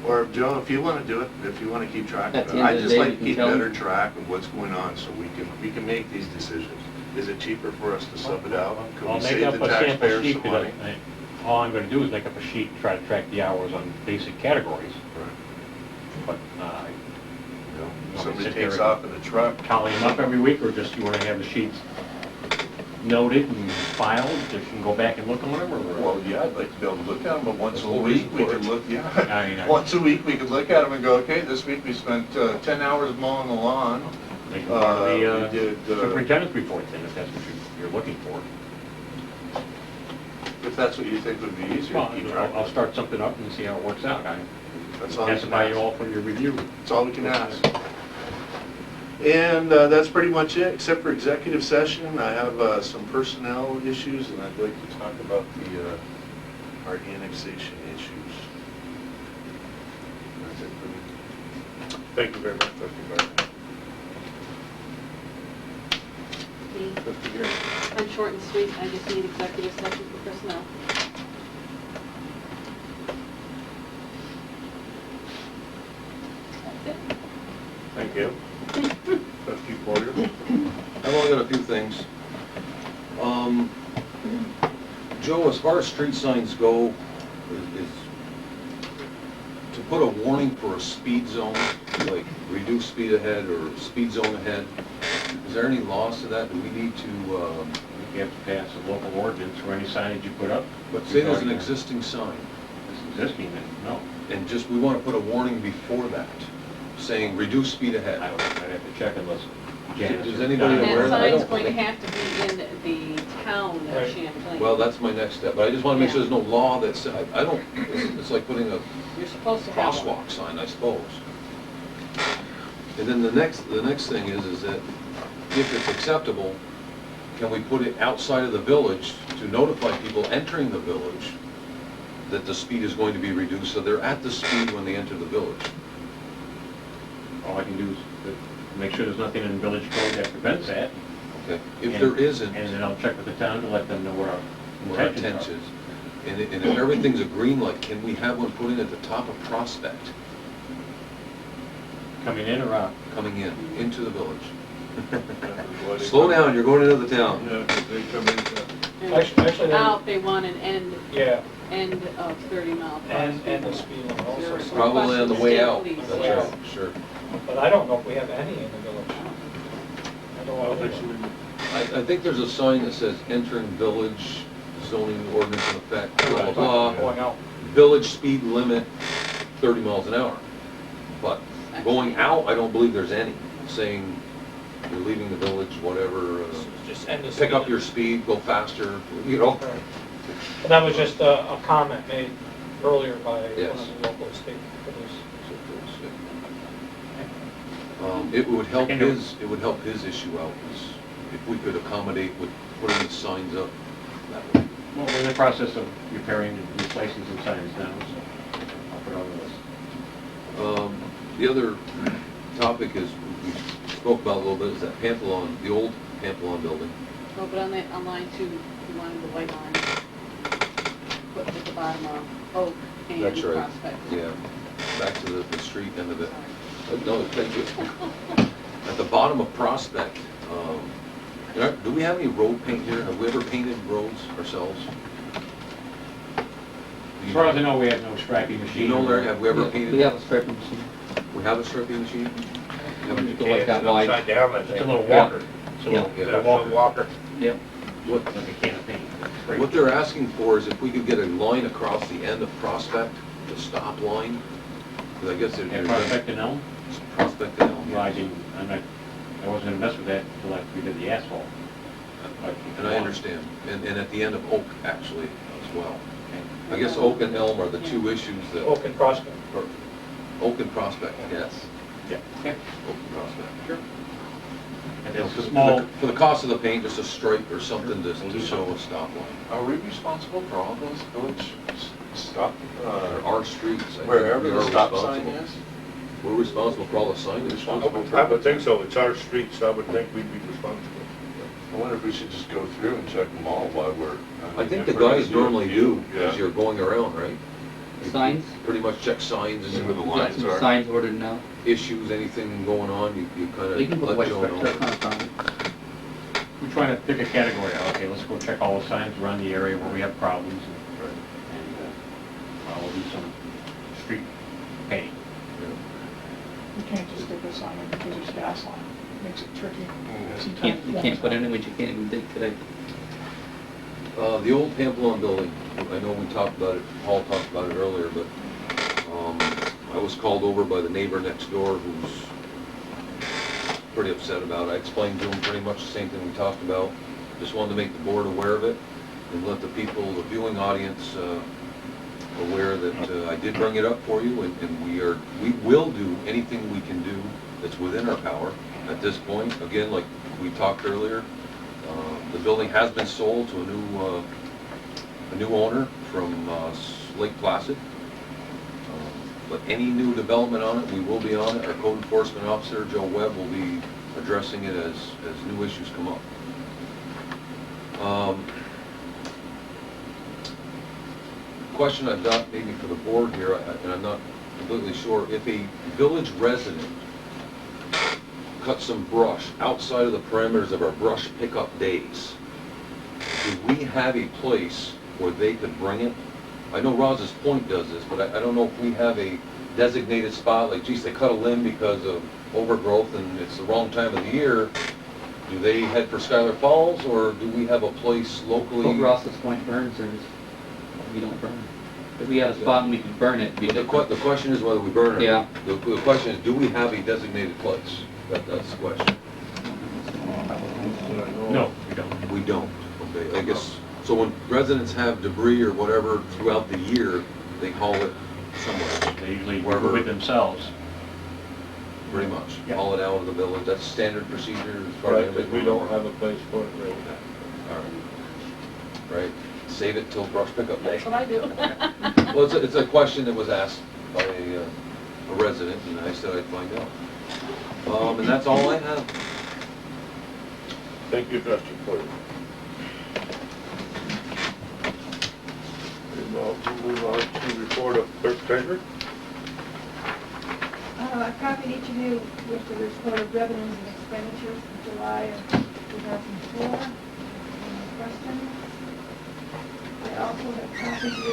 Or Joe, if you want to do it, if you want to keep track At of the it, end I of the just day, like you to can keep tell better them. track of what's going on so we can make these decisions. Is it cheaper for us to sub it out? Can I'll we make save up the a sample taxpayers sheet, some because money? all I'm gonna do is make up a sheet, and try to track the hours on basic categories, Right. but, You know, Want Somebody me to sit takes there off in a truck, tally them up every week, or just you wanna have the sheets noted and filed, that you can go back and look on them, or? well, yeah, I'd like to be able to look at them, but once That's a what week, we for can it. look, I yeah. mean, Once a week, we could look at them and go, okay, this week we spent 10 hours mowing the lawn. Make them part of we the did, superintendent's report then, if that's what you're looking for. If that's what you think would be easier Well, to keep track I'll of. start something up and see how it works out. That's all you That's can by you ask. all for your review. That's all we can ask. And that's pretty much it, except for executive session. I have some personnel issues, and I'd like to talk about our annexation issues. That's it for me. Thank you very much, Trustee Gardner. Me. I'm short and sweet, I just need executive session for personnel. That's it. Tim? Trustee Porter? I've only got a few things. Joe, as far as street signs go, is to put a warning for a speed zone, like reduce speed ahead or speed zone ahead, is there any laws to that? Do we need to, You have to pass a local ordinance for any signage you put up. but say there's an existing sign, It's existing, then no. and just, we want to put a warning before that, saying reduce speed ahead. I don't, I'd have to check unless Janice. Is or anybody Donna- aware And of that? that I sign's don't going to think- have to be in the town of Right. Champlain. Well, that's my next step, but I just want to make sure there's no law that says, I don't, it's like putting a You're supposed to have one. crosswalk sign, I suppose. And then the next thing is that if it's acceptable, can we put it outside of the village to notify people entering the village that the speed is going to be reduced, so they're at the speed when they enter the village? All I can do is make sure there's nothing in the village code that prevents that. Okay, if and- there isn't, And then I'll check with the town to let them know where what our our intentions intent is. And if everything's a green light, can we have one put in at the top of Prospect, are. Coming in or out? coming in, into the village? Why they Slow come- down, you're going into the town. Yeah, 'cause they come in, And Actually, they- out, they want an Yeah, end of 30 mile per hour. and the speed limit also. Zero. Probably on the way out, Please, that's yeah. right, sure. But I don't know if we have any in the village. I don't know. I think there's a sign that says entering village zoning ordinance in effect, blah, blah, blah. Going out. Village speed limit, 30 miles an hour. But going out, I don't believe there's any, saying you're leaving the village, whatever, Just end the. pick up your speed, go faster, you know? Right. And that was just a comment made earlier by one Yes. of the local state police. It would help his issue out, is if we could accommodate with putting the signs up that way. Well, we're in the process of repairing and replacing some signs now, so I'll put it on the list. The other topic is, we spoke about a little bit, is that Pamplon, the old Pamplon building. Oh, but on line 2, you wanted the white line put at the bottom of Oak and That's right. Prospect. Yeah, back to the street end of it. No, thank you. At the bottom of Prospect, do we have any road paint here? Have we ever painted roads ourselves? As far as I know, we have no striping Do machine. you know, Larry, have we ever Yeah, painted? we have a striping machine. We have a striping machine? You go yeah, like that it's wide. upside down, I It's think. a little walker. It's a Yeah. little, Yeah. a walker. Walker. Yep. What, Like a can of paint. It's great. what they're asking for is if we could get a line across the end of Prospect, the stop line, because I guess they're. And Prospect and Elm? Prospect and Elm, Well, I yes. didn't, I wasn't gonna mess with that until after we did the asphalt. But- And I understand, and at the end of Oak, actually, as well. Okay. I guess Oak and Elm are the two issues that, Oak and Prospect. or Oak and Prospect, yes. Yeah. Okay. Oak and Prospect. Sure. And You know, it's For a small, for the cost of the paint, just a stripe or something to show a stop line. Are we responsible for all those village stop, Or our streets, I think wherever we the are stop sign responsible. is? We're responsible for all the signage. I would think so, it's our streets, I would think we'd be responsible. I wonder if we should just go through and check them all while we're. I think the if we're gonna guys do a normally few, do, as yeah. you're going around, right? You Signs? Pretty much check signs See where the and We got lines some are. signs ordered now. issues, anything going on, you kind You can of put let white Joe stripes, know. that's not a problem. we're trying to pick a category out. Okay, let's go check all the signs around the area where we have problems and we'll do some street painting. You can't just stick a sign in because there's gas line. Makes it tricky. You can't put in which you can't even dig today. The old Pamplon building, I know we talked about it, Paul talked about it earlier, but I was called over by the neighbor next door who's pretty upset about it. I explained to him pretty much the same thing we talked about. Just wanted to make the board aware of it and let the people, the viewing audience, aware that I did bring it up for you, and we will do anything we can do that's within our power at this point. Again, like we talked earlier, the building has been sold to a new owner from Lake Placid. But any new development on it, we will be on it. Our code enforcement officer, Joe Webb, will be addressing it as new issues come up. Question I've got maybe for the board here, and I'm not completely sure, if a village resident cut some brush outside of the parameters of our brush pickup days, do we have a place where they could bring it? I know Roz's Point does this, but I don't know if we have a designated spot, like, geez, they cut a limb because of overgrowth and it's the wrong time of the year. Do they head for Schuyler Falls, or do we have a place locally? But Ross's Point burns, we don't burn. If we had a spot and we could burn it, it'd be The different. the question is whether we burn it. Yeah. The question is, do we have a designated place? That's the question. No, we don't. We don't. Okay, I guess, so when residents have debris or whatever throughout the year, they haul it somewhere, They usually Wherever. move it themselves. pretty much. Yeah. Haul it out of the village, that's standard procedure as far as Right, 'cause we don't have a place for it right now. All right. Right, save it till brush pickup day. That's what I do. Well, it's a question that was asked by a resident, and I said I'd find out. And that's all I have. Thank you, Trustee Porter. We'll move on to report of clerk treasurer. I copied each of you with the report of revenues and expenditures for July of 2004. Any questions? I also have copied you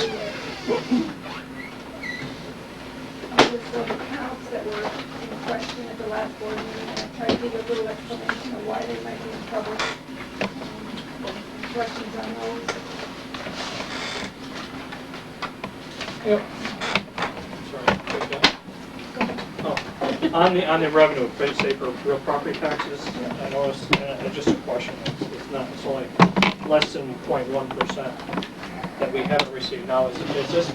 of list of accounts that were in question at the last board meeting, and I tried to give you a little explanation of why they might be in trouble. Any questions on those? Yep. Sorry, take that. Oh, on the revenue, for say for real property taxes, I noticed, just a question, it's only less than 0.1% that we haven't received. Now, is this,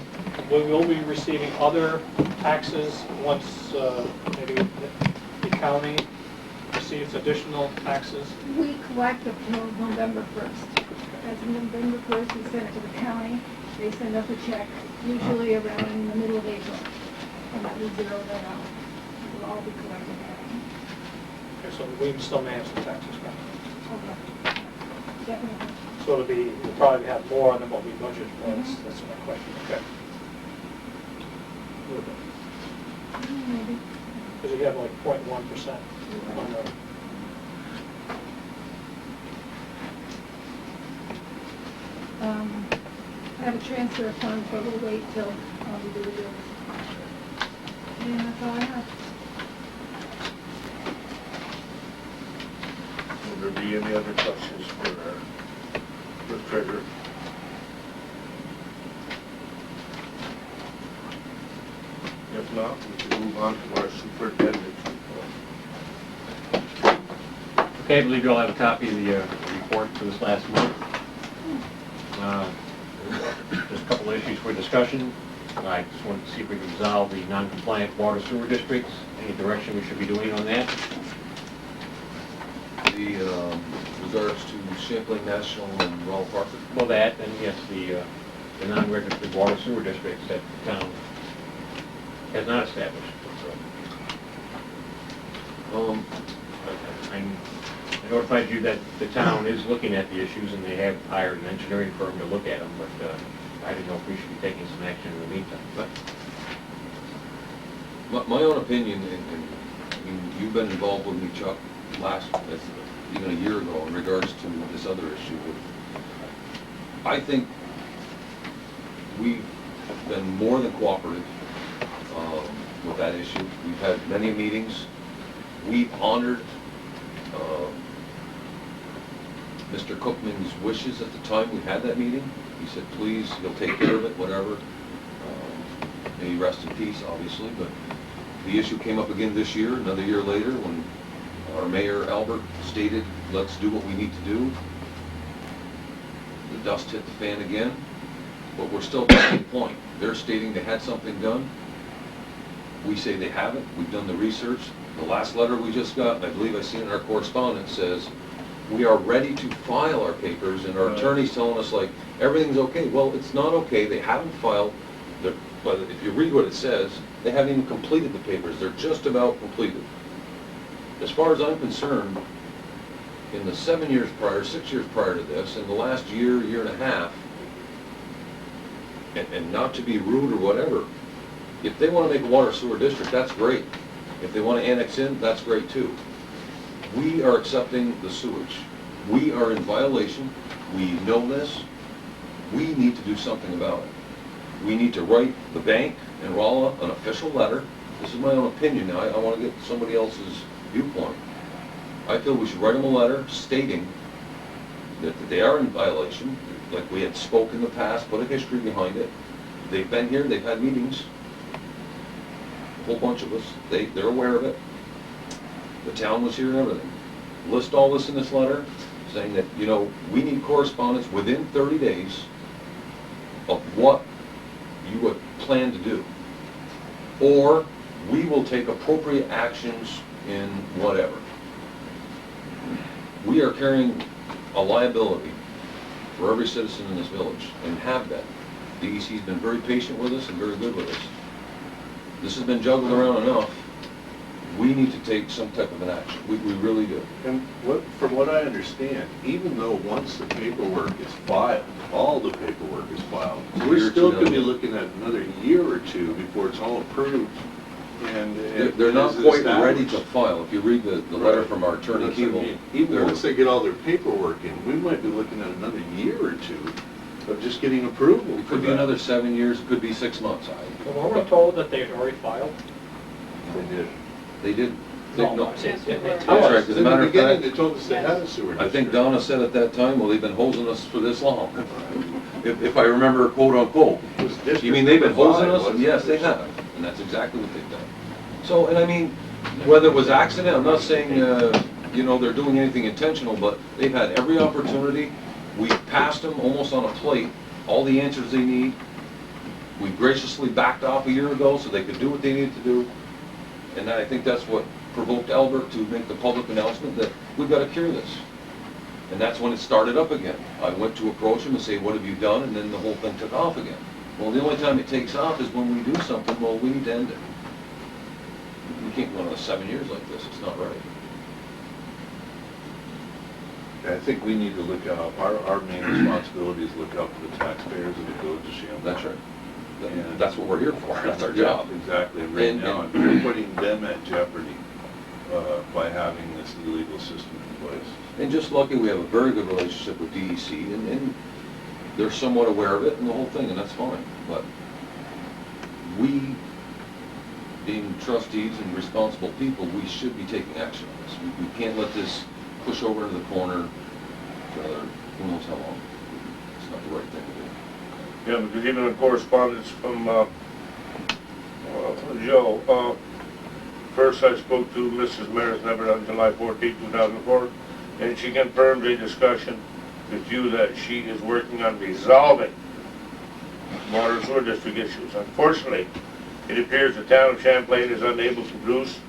we will be receiving other taxes once, maybe the county receives additional taxes? We collect up till November 1st. As of November 1st, we send it to the county. They send us a check, usually around the middle of April. And that will zero that out. We'll all be collecting that. Okay, so we still may have some taxes coming. Okay. Definitely. So we'll probably have more than what we budgeted for, that's my question, okay. Maybe. Because you have like 0.1% on the. I have a transfer of funds, but we'll wait till we do the bills. And that's all I have. Will there be any other questions for the treasurer? If not, we can move on to our superintendent's report. Okay, I believe you all have a copy of the report for this last month. Just a couple of issues for discussion. I just wanted to see if we can resolve the non-compliant water sewer districts. Any direction we should be doing on that? The regards to Champlain National and Ronald Parker. Well, that, and yes, the non-registered water sewer districts that the town has not established. I notified you that the town is looking at the issues and they have hired an engineering firm to look at them, but I didn't know if we should be taking some action in the meantime. But my own opinion, and I mean, you've been involved with me, Chuck, even a year ago in regards to this other issue. I think we've been more than cooperative with that issue. We've had many meetings. We've honored Mr. Cookman's wishes at the time we had that meeting. He said, please, he'll take care of it, whatever. May he rest in peace, obviously, but the issue came up again this year, another year later, when our mayor, Albert, stated, let's do what we need to do. The dust hit the fan again, but we're still at the same point. They're stating they had something done. We say they haven't. We've done the research. The last letter we just got, and I believe I see it in our correspondence, says, we are ready to file our papers, and our attorney's telling us, like, everything's okay. Well, it's not okay. They haven't filed. But if you read what it says, they haven't even completed the papers. They're just about completed. As far as I'm concerned, in the 6 years prior to this, in the last year and a half, and not to be rude or whatever, if they want to make a water sewer district, that's great. If they want to annex in, that's great too. We are accepting the sewage. We are in violation. We know this. We need to do something about it. We need to write the bank and Rolla an official letter. This is my own opinion now. I want to get somebody else's viewpoint. I feel we should write them a letter stating that they are in violation, like we had spoke in the past, put a history behind it. They've been here, they've had meetings, a whole bunch of us. They're aware of it. The town was here and everything. List all this in this letter, saying that, you know, we need correspondence within 30 days of what you would plan to do. Or we will take appropriate actions in whatever. We are carrying a liability for every citizen in this village, and have been. DEC's been very patient with us and very good with us. This has been juggled around enough. We need to take some type of an action. We really do. And from what I understand, even though once the paperwork is filed, all the paperwork is filed, we're still gonna be looking at another year or two before it's all approved. And They're not is quite ready to established. file. If you read the letter from our attorney That's what I Keeble, mean. Even they're- once they get all their paperwork in, we might be looking at another year or two of just getting approval. it for could be that. another 7 years, it could be 6 months. But weren't we told that they had already filed? They did. They didn't. No, I'm saying, Yes, we were. That's right, as a In the matter of beginning, fact, they told us they had a sewer I think district. Donna said at that time, well, they've been hosing us for this long. If I remember quote unquote. It was district You mean they've been number hosing 5, us? wasn't Yes, it? they have, and that's exactly what they've done. So, and I mean, whether it was accident, I'm not saying, you know, they're doing anything intentional, but they've had every opportunity. We've passed them almost on a plate, all the answers they need. We graciously backed off a year ago so they could do what they needed to do. And I think that's what provoked Albert to make the public announcement that we've got to cure this. And that's when it started up again. I went to approach him and say, what have you done? And then the whole thing took off again. Well, the only time it takes off is when we do something, well, we need to end it. We can't go another 7 years like this, it's not right. I think we need to look out, our main responsibility is look out for the taxpayers of the village of Champlain. That's right. And- That's what we're here for, that's our job. Exactly, and right And- now, we're putting them at jeopardy by having this illegal system in place. And just lucky, we have a very good relationship with DEC, and they're somewhat aware of it and the whole thing, and that's fine. But we, being trustees and responsible people, we should be taking action on this. We can't let this push over into the corner for another, who knows how long. It's not the right thing to do. Yeah, because even in correspondence from Joe, first I spoke to Mrs. Maris Never on July 14, 2004, and she confirmed a discussion with you that she is working on resolving water and sewer district issues. Unfortunately, it appears the town of Champlain is unable to produce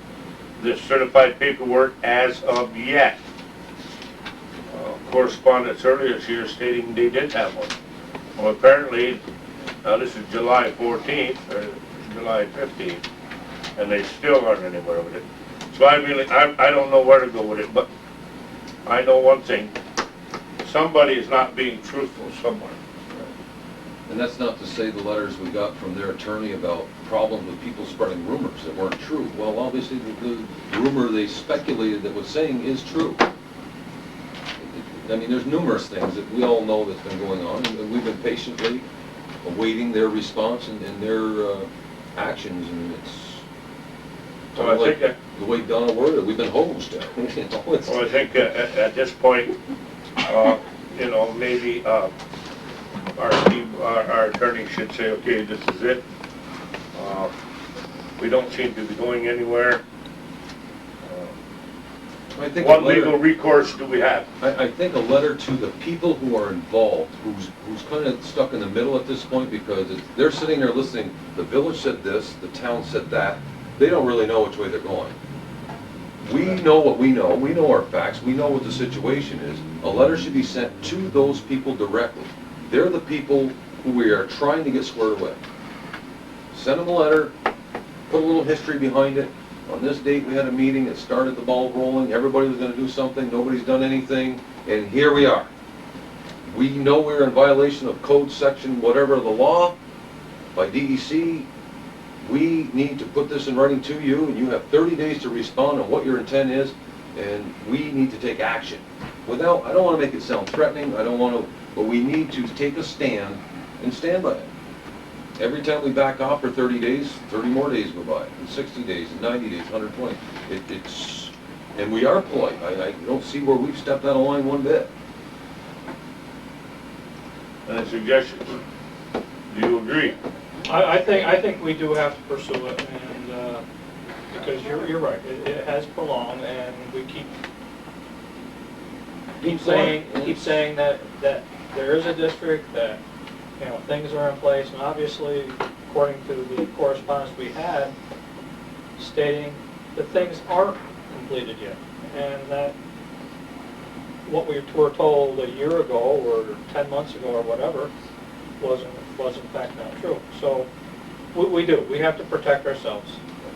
this certified paperwork as of yet. Correspondence earlier this year stating they did have one. Well, apparently, this is July 14th, or July 15th, and they still aren't anywhere with it. So I don't know where to go with it, but I know one thing, somebody is not being truthful somewhere. And that's not to say the letters we got from their attorney about problems with people spreading rumors that weren't true. Well, obviously, the rumor they speculated that was saying is true. I mean, there's numerous things that we all know that's been going on, and we've been patiently awaiting their response and their actions, and it's So I like think, the way Donna worded it, we've been hosed. You know, it's- well, I think at this point, you know, maybe our attorney should say, okay, this is it. We don't seem to be going anywhere. I think a What letter- legal recourse do we have? I think a letter to the people who are involved, who's kind of stuck in the middle at this point, because they're sitting there listening, the village said this, the town said that, they don't really know which way they're going. We know what we know our facts, we know what the situation is. A letter should be sent to those people directly. They're the people who we are trying to get squared away. Send them a letter, put a little history behind it. On this date, we had a meeting, it started the ball rolling, everybody was gonna do something, nobody's done anything, and here we are. We know we're in violation of code section, whatever of the law, by DEC. We need to put this in writing to you, and you have 30 days to respond on what your intent is. and we need to take action. Without, I don't wanna make it sound threatening, I don't wanna, but we need to take a stand and stand by it. Every time we back off for 30 days, 30 more days go by, and 60 days, and 90 days, 120. It's, and we are polite. I don't see where we've stepped out of line one bit. And suggestions? Do you agree? I think we do have to pursue it, and, because you're right, it has prolonged, and we keep saying that there is a district, that, you know, things are in place, and obviously, according to the correspondence we had, stating that things aren't completed yet, and that what we were told a year ago, or 10 months ago, or whatever, was in fact not true. So, we do, we have to protect ourselves,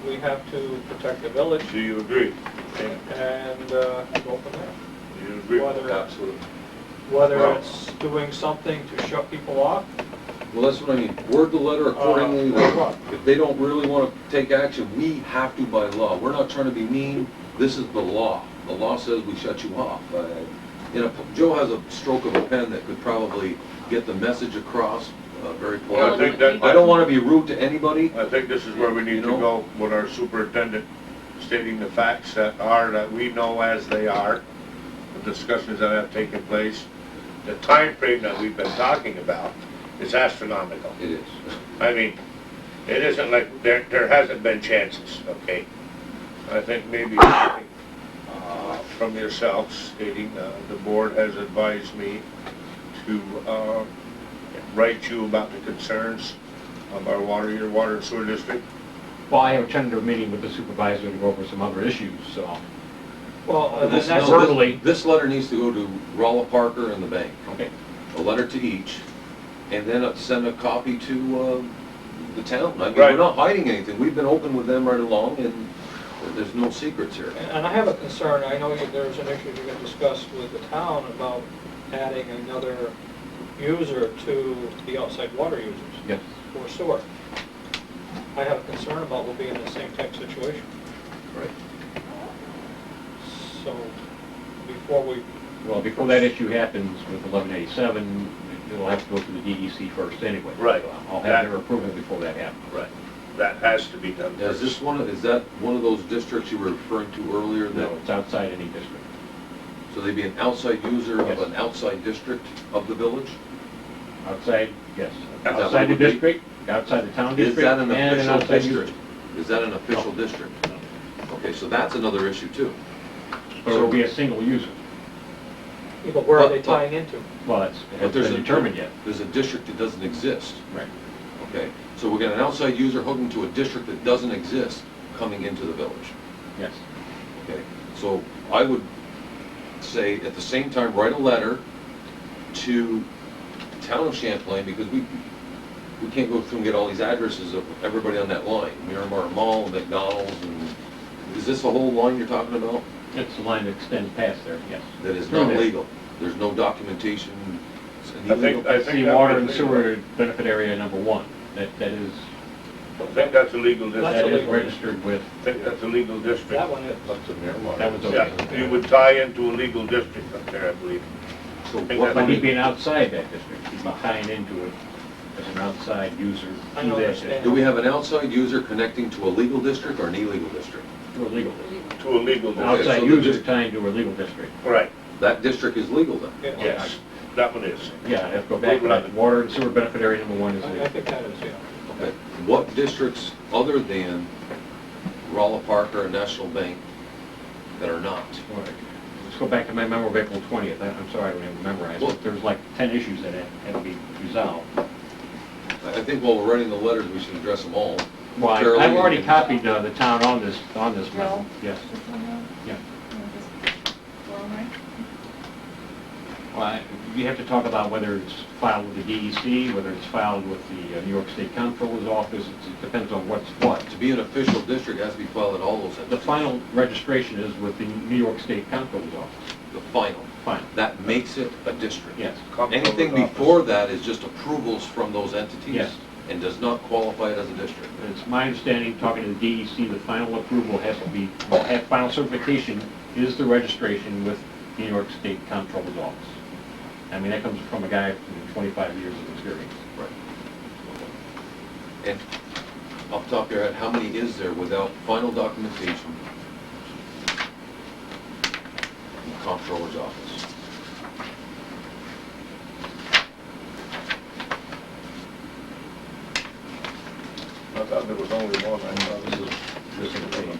we have to protect the village, Do you agree? and go from there. Do you agree? Whether- Absolutely. Whether Well- it's doing something to shut people off, Well, that's what I mean. Word the letter accordingly. right. If they don't really want to take action, we have to by law. We're not trying to be mean. This is the law. The law says we shut you off. You know, Joe has a stroke of a pen that could probably get the message across very Well, I politely. think that- I don't want to be rude to anybody. I think this is where we need to You know? go with our superintendent, stating the facts that we know as they are, the discussions that have taken place. The time frame that we've been talking about is astronomical. It is. I mean, it isn't like there hasn't been chances, okay? I think maybe from yourself stating, the board has advised me to write you about the concerns of our your water and sewer district. Well, I have attended a meeting with the supervisor to go over some other issues, so. well, and This, that's, no, verbally- this letter needs to go to Rolla Parker and the bank. Okay. A letter to each, and then send a copy to the town. I mean, Right. we're not hiding anything. We've been open with them right along, and there's no secrets here. and I have a concern, I know there's an issue you're gonna discuss with the town about adding another user to the outside water users Yes. for sewer. I have a concern about we'll be in the same type situation. Right. So, before we, Well, before that issue happens with 1187, it'll have to go through the DEC first anyway. Right. So I'll have their approval before that happens. Right. That has to be done Now, is this is that one of those districts you were referring to earlier that, No, it's outside any district. so they'd be an outside user of Yes. an outside district of the village? Outside, yes. that what Outside it the would be? district, outside the town Is district, that and an an official outside district? user. Is that an official district? Okay, so that's another issue too. But it will be a single user. but where are But- they but- tying into? Well, it But hasn't there's been a- determined yet. There's a district that doesn't exist. Right. Okay, so we're getting an outside user hooking to a district that doesn't exist coming into the village. Yes. Okay, so I would say at the same time, write a letter to the town of Champlain, because we can't go through and get all these addresses of everybody on that line, Miramar Mall, McDonald's, and, is this the whole line you're talking about? It's the line that extends past there, yes. That is Through not there. legal? There's no documentation? It's I illegal? think See, that water would and be- sewer benefit area number 1. That is, I think that's a legal That's that district. is illegal. registered with, I think that's a legal district. That one is. that was Yeah, okay. you would tie into a legal district up there, I believe. So think what, that But he'd be an outside that district, he'd be tying into it as an outside user I to don't that understand. district. do we have an outside user connecting to a legal district or an illegal district? To a legal district. To a legal An district. so outside the user dis- tying to a legal district. Right, That district is legal then? Yeah. yes, that one is. Yeah, I'd have to go back to that. Water and sewer benefit area number 1 is I legal. think that is, yeah. Okay. What districts other than Rolla Parker and National Bank that are not? All right. Let's go back to my memo of April 20th. I'm sorry, I don't even memorize, Well- but there's like 10 issues that had to be resolved. I think while we're writing the letters, we should address them all. Well, fairly I've already and- copied the town on this memo. Yes. This one, Yeah. well, right? Well, you have to talk about whether it's filed with the DEC, whether it's filed with the New York State Comptroller's office. It depends on what's what. To be an official district, it has to be filed at all those entities. The final registration is with the New York State Comptroller's office. The final. Final. That makes it a district. Yes. Anything before that is just approvals from those entities? Yes. and does not qualify it as a district. And it's my understanding, talking to the DEC, the final approval has to be, final certification is the registration with New York State Comptroller's Office. I mean, that comes from a guy with 25 years of experience. Right. And off the top of your head, how many is there without final documentation in the comptroller's office? I thought there was only one, I thought This is the page.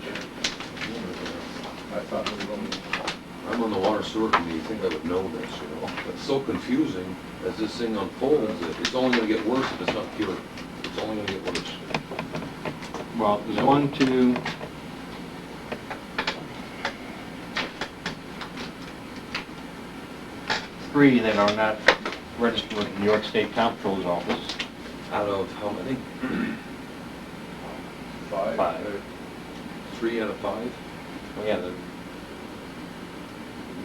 I thought there was only one. I'm on the water sewer committee, you think I would know this, you know? It's so confusing as this thing unfolds, that it's only gonna get worse if it's not cured. It's only gonna get worse. Well, there's 1, 2, 3 that are not registered with the New York State Comptroller's Office. Out of how many? Five. 3 out of 5? Well, yeah,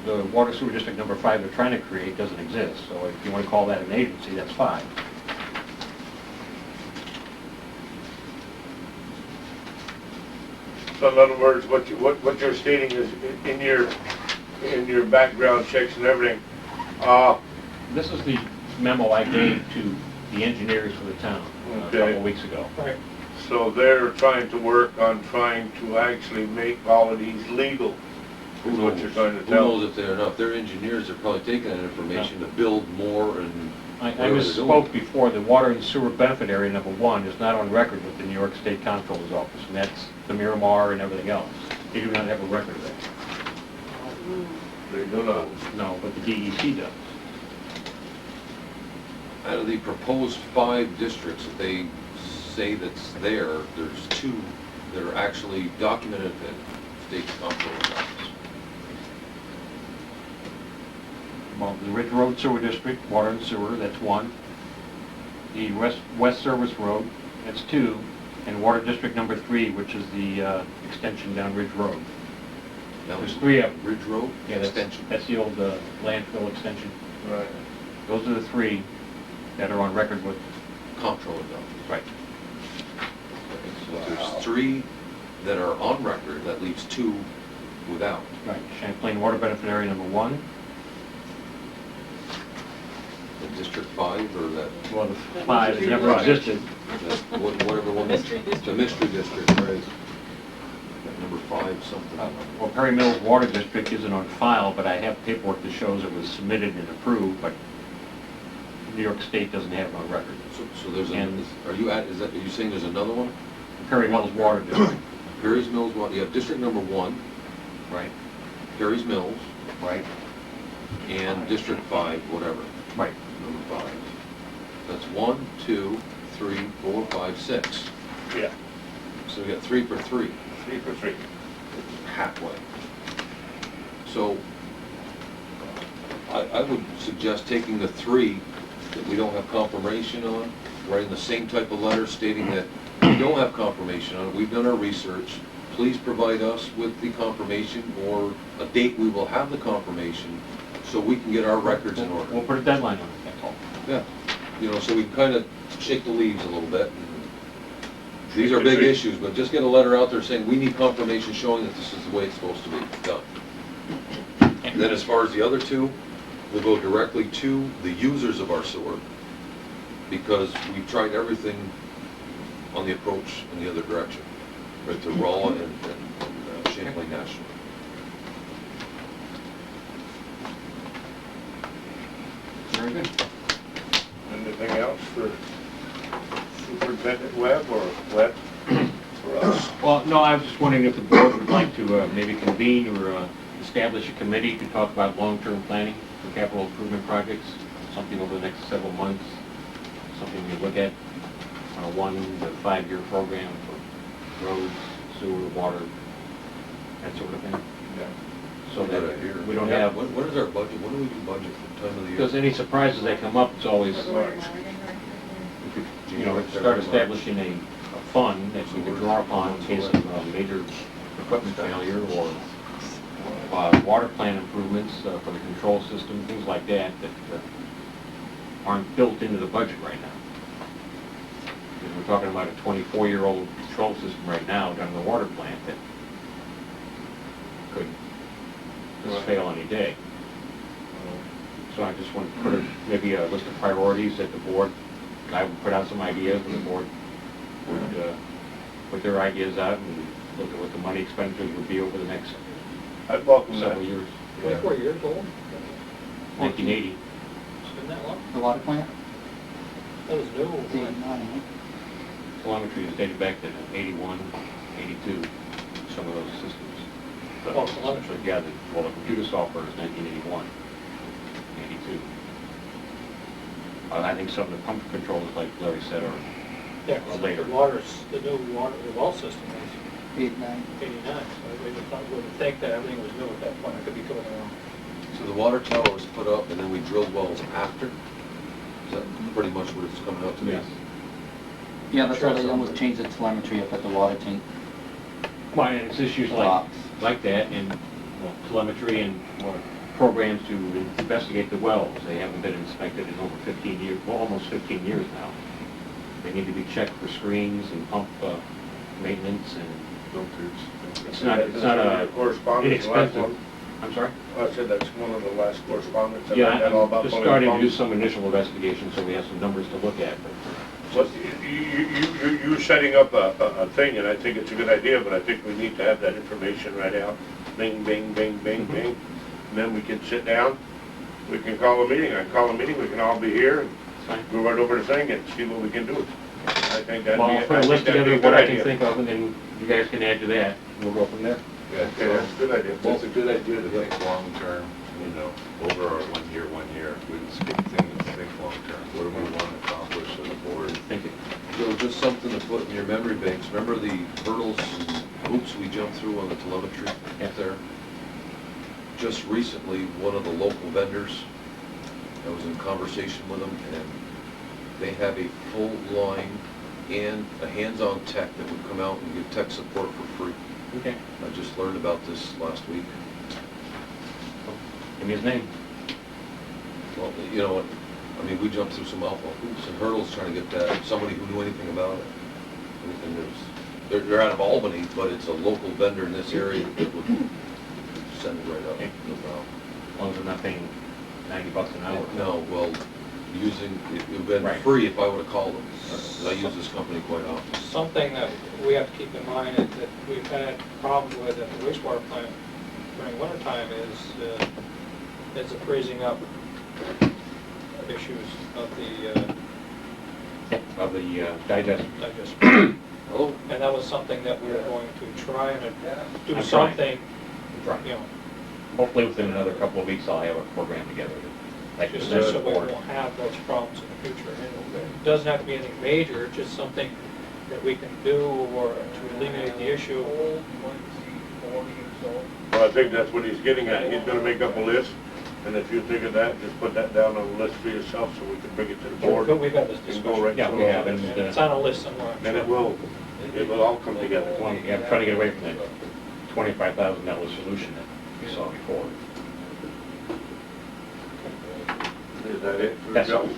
the water sewer district number 5 they're trying to create doesn't exist, so if you want to call that an agency, that's fine. So in other words, what you're stating is in your background checks and everything, This is the memo I gave to the engineers for the town a Okay. couple weeks ago. Right. so they're trying to work on trying to actually make all of these legal, is what you're trying to Who tell. knows if they're enough? Their engineers are probably taking that information to build more and I whatever they're doing. misspoke before, the water and sewer benefit area number 1 is not on record with the New York State Comptroller's Office, and that's the Miramar and everything else. They do not have a record of that. They do not. No, but the DEC does. Out of the proposed 5 districts that they say that's there, there's 2 that are actually documented at the state comptroller's office. Well, the Ridge Road Sewer District, water and sewer, that's 1. The West Service Road, that's 2. And Water District number 3, which is the extension down Ridge Road. Now, There's 3 of them. Ridge Road Yeah, extension. that's the old landfill extension. Right. Those are the 3 that are on record with, Comptroller's office. right. So if there's 3 that are on record, that leaves 2 without. Right, Champlain Water Benefit Area number 1. The District 5 or that, Well, the 5 that never existed. whatever one. Mystery district. The mystery district, right. That number 5 something. Well, Perry Mills Water District isn't on file, but I have paperwork that shows it was submitted and approved, but New York State doesn't have it on record. So there's a, And- are you saying there's another one? Perry Mills Water District, Perry's Mills, you have district number 1, right, Perry's Mills, right, and district 5, whatever, right. number 5. That's 1, 2, 3, 4, 5, 6. Yeah, So we got 3 for 3, 3 for 3. halfway. So I would suggest taking the 3 that we don't have confirmation on, writing the same type of letter stating that we don't have confirmation on it, we've done our research, please provide us with the confirmation or a date we will have the confirmation so we can get our records in order. We'll put a deadline on it, that's all. Yeah, you know, so we can kind of shake the leaves a little bit. These are big issues, but just get a letter out there saying we need confirmation showing that this is the way it's supposed to be done. And then as far as the other 2, we'll go directly to the users of our sewer because we've tried everything on the approach in the other direction, right, to Rolla and Champlain National. Very good. Anything else for Superintendent Webb or Webb for us? Well, no, I was just wondering if the board would like to maybe convene or establish a committee to talk about long-term planning for capital improvement projects, something over the next several months, something we look at on a 1 to 5 year program for roads, sewer, water, that sort of thing. Yeah. So that Good idea. we don't have, What is our budget? When do we do budget for time of the year? because any surprises that come up, it's always, you know, start establishing a fund that we can draw upon in case of major equipment failure or water plant improvements for the control system, things like that, that aren't built into the budget right now. we're talking about a 24-year-old control system right now down in the water plant that could just fail any day. So I just want to put maybe a list of priorities that the board, I would put out some ideas and the board would put their ideas out and look at what the money expenditures would be over the next I'd welcome that. several years. 24 years old? 1980. It's been that long? The water plant? That was new. It's 89, Telemetry is dated back to 81, 82, some of those systems. But- Oh, telemetry. Yeah, well, the computer software is 1981, 82. I think some of the pump controls, like Larry said, are Yeah, 'cause later. the water's, the new water, the well system was 89. 89, so I would think that everything was new at that point. I could be totally wrong. So the water tower was put up and then we drilled wells after? Is that pretty much what it's coming out to be? Yes. Yeah, that's why they almost changed the telemetry up at the water tank. Well, and it's issues like that, and well, telemetry and programs to investigate the wells. They haven't been inspected in over 15 years, well, almost 15 years now. They need to be checked for screens and pump maintenance, and Filters. it's not a Correspondence, the last inexpensive. one. I'm sorry? I said that's one of the last correspondence that I Yeah, had all about. I'm just pulling starting to pumps. do some initial investigation, so we have some numbers to look at. Well, you're setting up a thing, and I think it's a good idea, but I think we need to have that information right out. Bing, bing, bing, bing, bing. And then we can sit down, we can call a meeting, I can call a meeting, we can all be here and Fine. go right over the thing and see what we can do. I think that'd Well, be, I'll put I a think list that'd be together a of what good I can idea. think of, and then you guys can add to that, and we'll go from there. Yeah, Okay, that's a good idea. Well, it's a good idea to think long-term, you know, over our 1 year. We speak things, think long-term. What do we want to accomplish as a board? Thank you. So just something to put in your memory banks. Remember the hurdles and hoops we jumped through on the telemetry up there? Just recently, one of the local vendors, I was in conversation with them, and they have a full line and a hands-on tech that would come out and give tech support for free. Okay. I just learned about this last week. Give me his name. Well, you know what, I mean, we jumped through some awful hoops and hurdles trying to get that, somebody who knew anything about it. And they're out of Albany, but it's a local vendor in this area that would send it right up, Okay. no problem. As long as they're not paying $90 an hour. No, well, it would've been Right. free if I would've called them, 'cause I use this company quite often. Something that we have to keep in mind is that we've had problems with at the wastewater plant during wintertime is the freezing up issues of the Of the digest. digestion. Oh, And that was something that we were going to try and do I'm trying. something, Right. you know, Hopefully within another couple of weeks, I'll have a program together. Like just this so we board. won't have those problems in the future. And it doesn't have to be anything major, it's just something that we can do or to eliminate the issue. Well, I think that's what he's getting at. He's gonna make up a list, and if you think of that, just put that down on the list for yourself so we can bring it to the board. But we've had this And go discussion. right Yeah, through we all have, this. and It's on a list somewhere. I'm And sure. it will all come together. Yeah, I'm trying to get away from that $25,000 solution that we saw before. Is that it? for That's Joe? all.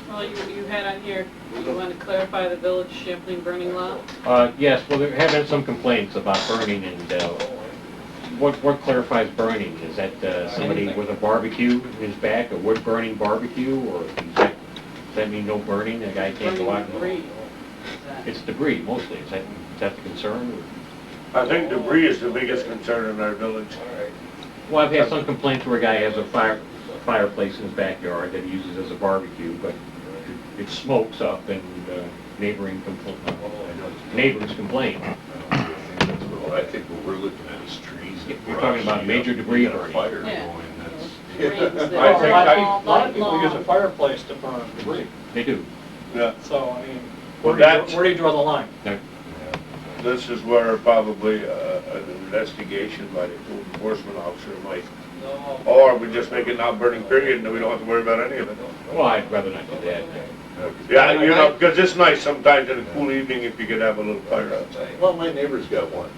Well, you had on here, you want to clarify the village Champlain burning law? Yes, well, there have been some complaints about burning, and what clarifies burning? Is that somebody with a barbecue in his back, a wood-burning barbecue, or does that mean no burning, the guy can't go out and... Burning debris. Is that- It's debris mostly, is that the concern? I think debris is the biggest concern in our village. Well, I've had some complaints where a guy has a fireplace in his backyard that he uses as a barbecue, but it smokes up and neighbors complain. I think what we're looking at is trees and You're brush. talking about You major got- debris you got a burning. fire Yeah. going, that's. Debris is I there think all A lot of night people use a long. fireplace to burn debris, They do. Yeah, so, I mean, Well, where do you draw the line? this is where probably an investigation by the code enforcement officer might, or we just make it not burning period, and then we don't have to worry about any of it. Well, I'd rather not do that. Yeah, you know, because it's nice sometimes in a cool evening if you could have a little fire outside. Well, my neighbor's got one,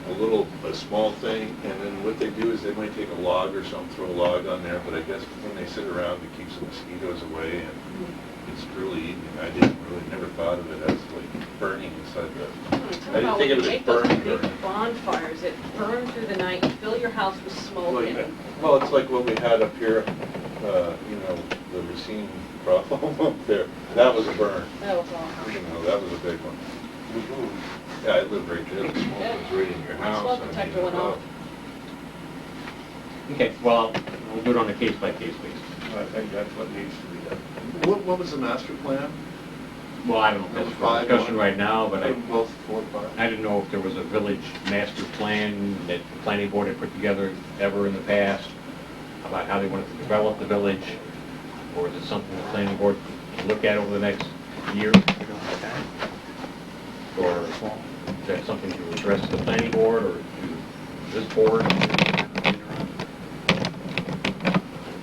a small thing, and then what they do is they might take a log or something, throw a log on there, but I guess when they sit around, it keeps the mosquitoes away, and it's early evening. I never thought of it as like burning inside the, Talk I didn't about think when it you was make those burning, big burning. bonfires that burn through the night, fill your house with smoke Like, and, well, it's like what we had up here, you know, the Racine problem up there. That was a burn, that was awful. you know, that was a big one. Yeah, I live right there, the smoke was right in your My house. smoke I mean, detector went off. Okay, well, we'll do it on a case-by-case basis. I think that's what needs to be done. What was the master plan? Well, I don't know if that's for discussion right now, but Both 4, 5? I didn't know if there was a village master plan that the planning board had put together ever in the past about how they wanted to develop the village, or is it something the planning board can look at over the next year? Or is that something to address to the planning board or to this board?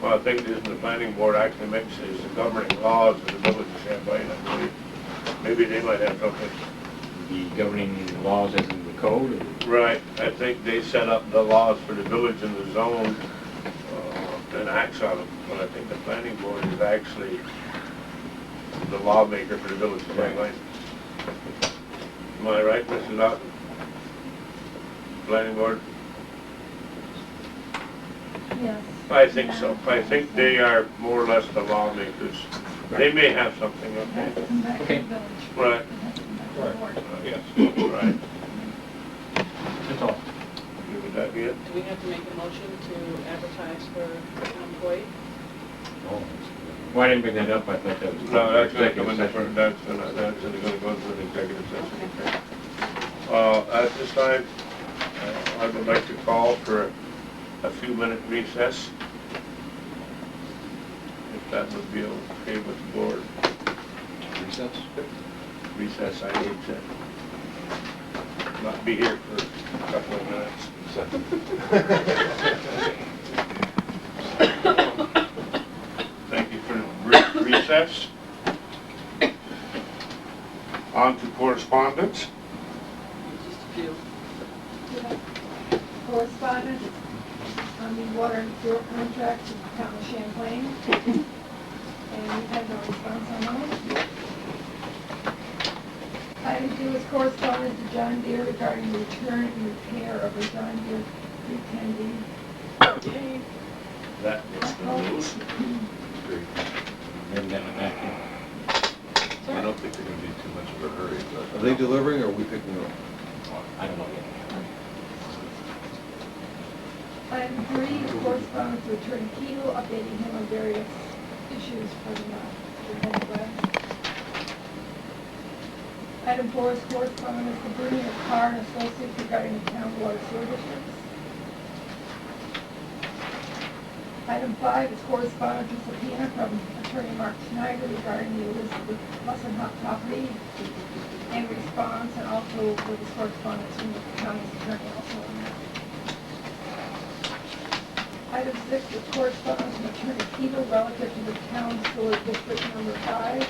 Well, I think this, the planning board actually makes these the governing laws of the village of Champlain, I believe. Maybe they might have something. The governing laws as in the code? Or- Right, I think they set up the laws for the village and the zone, and acts on them. But I think the planning board is actually the lawmaker for the village of Champlain. Am I right, Mr. Lawton? Planning board? Yes. I think so. I think they are more or less the lawmakers. They may have something, It has to okay? come back to the Okay. village. Right, It has to come back to the board. Yes. right. That's all. Would that be it? Do we have to make a motion to advertise for an employee? Well, I didn't bring that up, I thought that was. No, that's gonna come in the executive front, that's gonna go into an executive session. Okay. At this time, I would like to call for a few-minute recess. If that would be okay with the board. Recess? Recess, I need to not be here for a couple of minutes. Thank you for the recess. On to correspondence. Just a few. Yeah. Correspondence on the water and sewer contract with the town of Champlain. And we've had no response on those. Item 2 is correspondence to John Deere regarding the return and repair of the John Deere 310D. Yay. That is the news. Bring that one back in. I don't think they're gonna be too much of a hurry, but. Are they delivering or are we picking up? I don't know yet. Item 3 is correspondence to Attorney Keel, updating him on various issues from the Midwest. Item 4 is correspondence to Bruning of Carr and Associates regarding the town water sewer districts. Item 5 is correspondence to subpoena from Attorney Mark Schneider regarding the Elizabeth Mussenhop property and response, and also with this correspondence from the county's attorney also on that. Item 6 is correspondence from Attorney Keeble relative to the town sewer district number 5.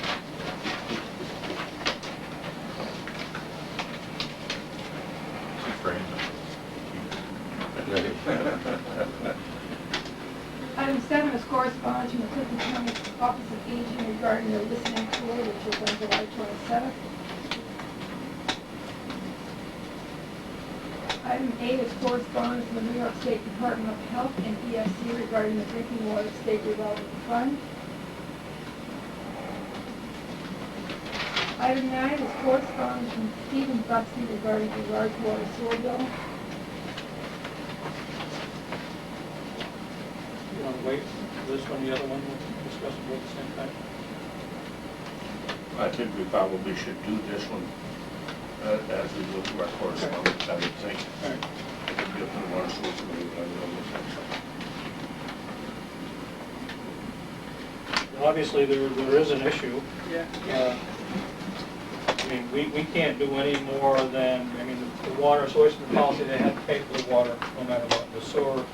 Item 7 is correspondence from the Clinton County Office of Aging regarding their listening tour, which was on July 27th. Item 8 is correspondence from the New York State Department of Health and EFC regarding the Drinking Water State Revolving Fund. Item 9 is correspondence from Stephen Buxton regarding the large water sewer bill. You want to wait for this one, the other one, we'll discuss them both at the same time? I think we probably should do this one as we go through our correspondence, I would think. All right. It would be up to the water source committee, but I would almost think so. Obviously, there is an issue. Yeah. I mean, we can't do any more than, I mean, the water source policy, they have to pay for the water no matter what. The sewer,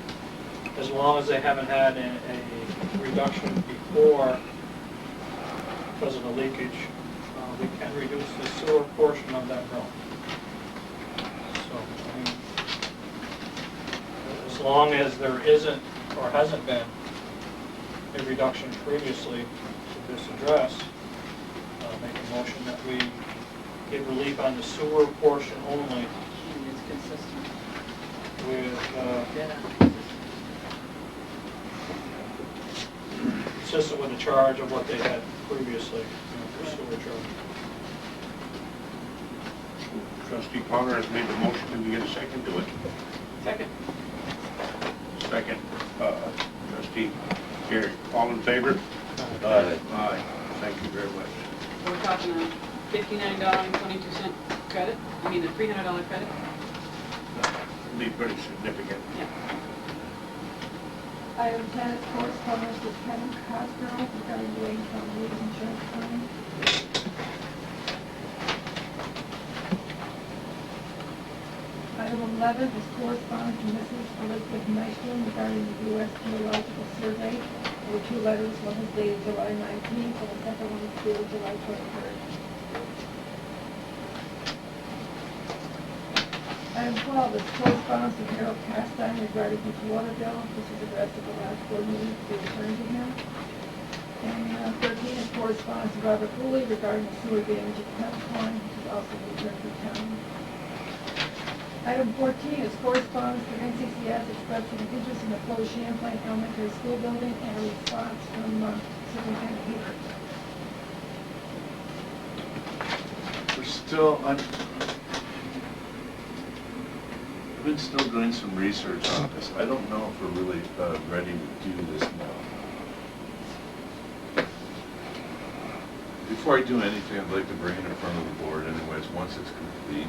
as long as they haven't had a reduction before because of the leakage, we can reduce the sewer portion of that bill. So, I mean, as long as there isn't or hasn't been a reduction previously to this address, make a motion that we get relief on the sewer portion only And it's consistent. with, Yeah. consistent with the charge of what they had previously, for sewer charge. Trustee Connor has made the motion, do we get a second to it? Second. Second, trustee Gary, all in favor? Aye. Aye, thank you very much. We're talking a $59.22 credit, I mean a $300 credit? It'll be pretty significant. Yeah. Item 10 is correspondence with Kevin Cosgrove regarding Wayne County's insurance claim. Item 11 is correspondence from Mrs. Elizabeth Nystrom regarding the U.S. Geological Survey. There were 2 letters, one is dated July 19th, and the second one is dated July 23rd. Item 12 is correspondence with Harold Castine regarding his water bill. This is addressed at the last board meeting to be returned to him. And 13 is correspondence with Robert Cooley regarding the sewer damage at Champlain, which is also returned to town. Item 14 is correspondence from NCCS expressing an interest in the proposed Champlain Elementary School building and a response from Superintendent Hebert. We're still, I've been still doing some research on this. I don't know if we're really ready to do this now. Before I do anything, I'd like to bring it in front of the board anyways, once it's complete.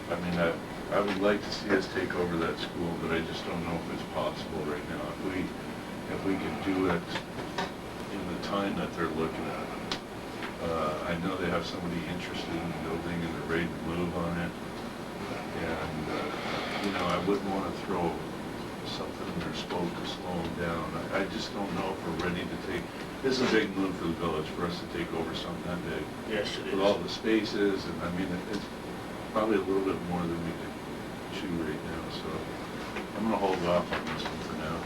I mean, I would like to see us take over that school, but I just don't know if it's possible right now. If we could do it in the time that they're looking at. I know they have somebody interested in the building and they're ready to move on it. And, you know, I wouldn't want to throw something in their spoke to slow them down. I just don't know if we're ready to take, this is a big move for the village, for us to take over something that big. Yes, it With is. all the spaces, and I mean, it's probably a little bit more than we could chew right now, so I'm gonna hold off on this one for now.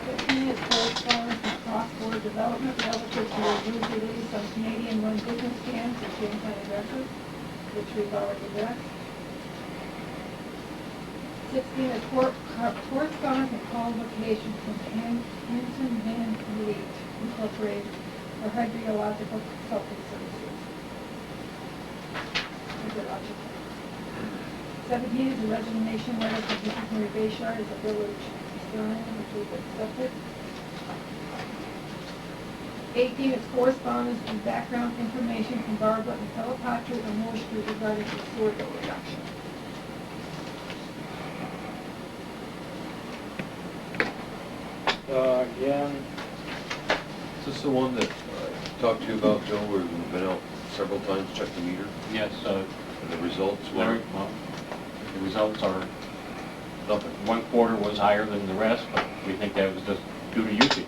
15 is correspondence with cross-border development relative to a news release on Canadian-run business scams at Champlain addresses, which we've already addressed. 16 is correspondence and convocation from Hanson Van Vliet Incorporated for hydrological consulting services. Hydrological. 17 is a resignation letter from Mrs. Marie Bayshard as a village historian, which we've accepted. 18 is correspondence and background information from Barbara and Telepatry and Moore Street regarding the sewer bill reduction. Again, Is this the one that I talked to you about, Joe, where we've been out several times, checked the meter, Yes, and the results Larry, were well, the results are, nothing? one quarter was higher than the rest, but we think that was just due to usage.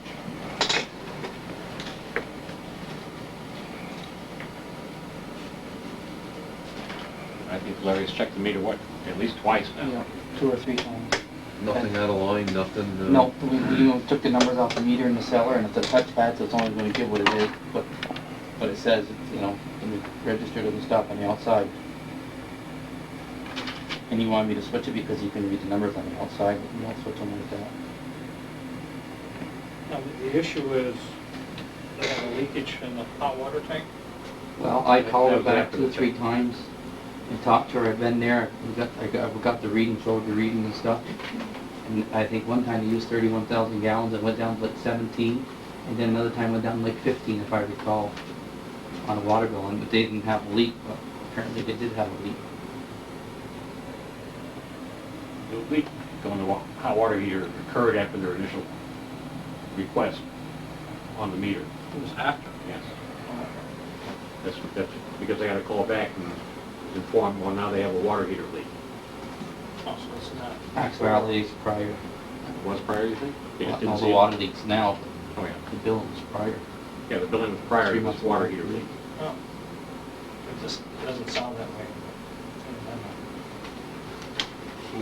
I think Larry's checked the meter, what, at least twice now? Yeah, 2 or 3 times. Nothing out of line, nothing? No, we took the numbers off the meter in the cellar, and it's a touchpad, so it's only going to give what it is, but it says, you know, the register doesn't stop on the outside. And you want me to switch it because you can read the numbers on the outside, but you don't switch them like that. now the issue is they have a leakage in the hot water tank. Well, I called her was back after 2 or the 3 check. times and talked to her. I've been there. We got the reading, showed the reading and stuff. And I think one time they used 31,000 gallons. It went down to like 17, and then another time went down to like 15, if I recall, on a water bill. And but they didn't have a leak, but apparently they did have a leak. The leak on the hot water heater occurred after their initial request on the meter. It was after. Yes. That's because they got a call back and was informed, well, now they have a water heater leak. Oh, so it's not. Actually, it's prior. It was prior, you think? They just All didn't the see it? water leaks now, Oh, yeah. but the bill was prior. Yeah, the billing was prior 3 to months this water heater leak. Oh, it just doesn't sound that way. So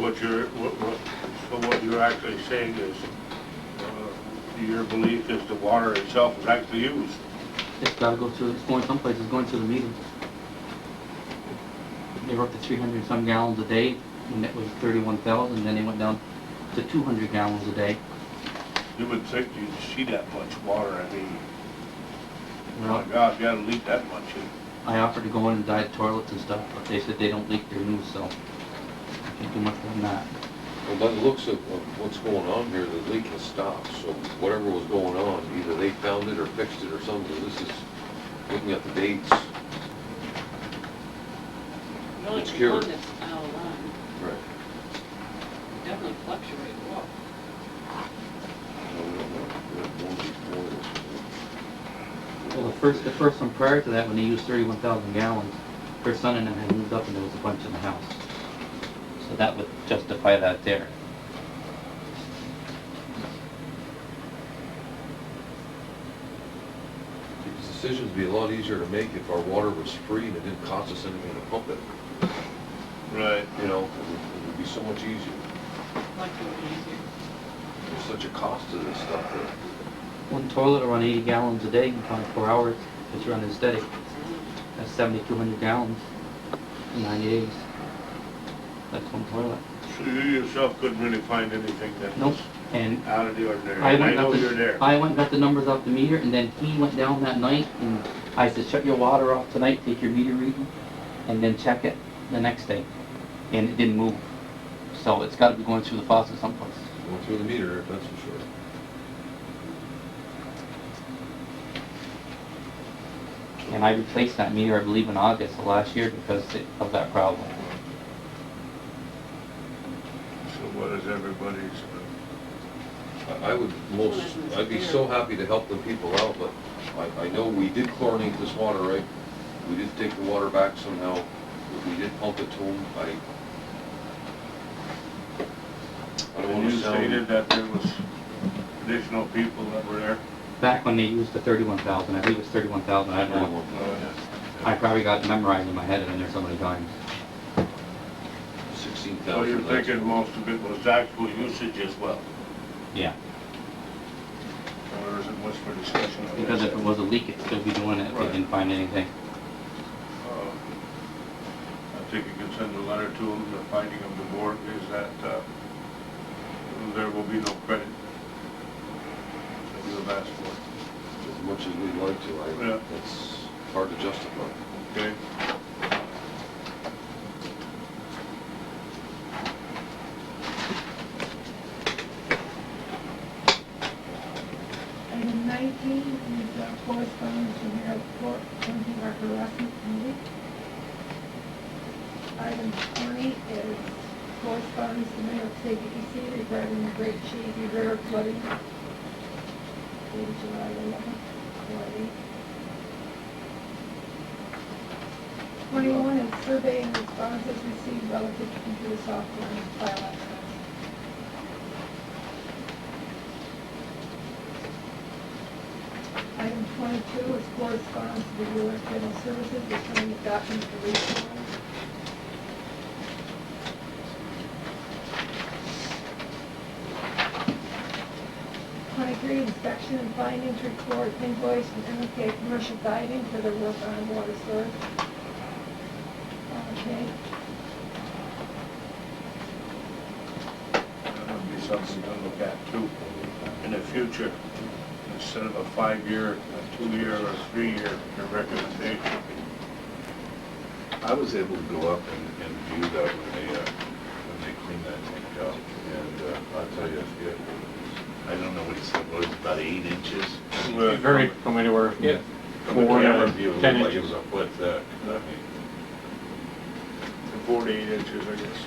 what you're actually saying is, your belief is the water itself is actually used. It's gotta go through, it's going someplace, it's going through the meter. They were up to 300 and some gallons a day, and that was 31,000, then they went down to 200 gallons a day. You would think you'd see that much water, I mean, oh Well, my God, you gotta leak that much in. I offered to go in and dye the toilets and stuff, but they said they don't leak their new, so I can't do much more than that. Well, by the looks of what's going on here, the leak has stopped, so whatever was going on, either they found it or fixed it or something. This is, looking at the dates, The only It's one cured. that's out of line, right, definitely fluctuate well. no, we don't know. We have one before this. Well, the first one prior to that, when they used 31,000 gallons, her son and them had moved up and there was a bunch in the house. So that would justify that there. These decisions would be a lot easier to make if our water was free and it didn't cost us anything to pump it. Right. You know, it would be so much easier. Like it would be easier. There's such a cost to this stuff that, One toilet will run 80 gallons a day in 24 hours if it's running steady. That's 7,200 gallons in 90 days. That's one toilet. So you yourself couldn't really find anything that Nope. was And out of the ordinary? I I went know got you're there. I went and got the numbers off the meter, and then he went down that night, and I said, shut your water off tonight, take your meter reading, and then check it the next day. And it didn't move. So it's gotta be going through the faucet someplace. going through the meter, that's for sure. And I replaced that meter, I believe, in August of last year because of that problem. So what is everybody's, I would most, I'd be so happy to help the people out, but I know we did chlorinate this water, right? We did take the water back somehow, we did pump it to them. I don't and wanna you stated sound, that there was additional people that were there? Back when they used the 31,000, I believe it was 31,000, I don't know. I probably got it memorized in my head, and there so many times. 16,000. So you're that's thinking what- most of it was actual usage as well? Yeah. Or is it much for discussion? Because if it was a leak, it'd still be doing it if they Right. didn't find anything. I think you can send a letter to them, the finding of the board is that there will be no credit that you have asked for. As much as we'd like to, Yeah. it's hard to justify. Okay? Item 19 is correspondence from Harold Court, County Marker Harassment Committee. Item 20 is correspondence to Mayor of State DEC regarding the Great Shaky River flooding. Dated July 11th, July 8th. 21 is surveying responses received relative to computer software and file access. Item 22 is correspondence to the Bureau of General Services returning documents for recall. 23, inspection and findings report invoice from MK Commercial Diving for their work on water storage. Okay. That would be something to look at too, in the future, instead of a 5-year, a 2-year, or a 3-year recommendation. I was able to go up and view that when they cleaned that tank out, and I'll tell you, I don't know what he said, what was it, about 8 inches? Well, Very from anywhere from Yeah. From the 4 camera to view, it 10 looked like it inches. was a foot thick, I mean, 48 inches, I guess.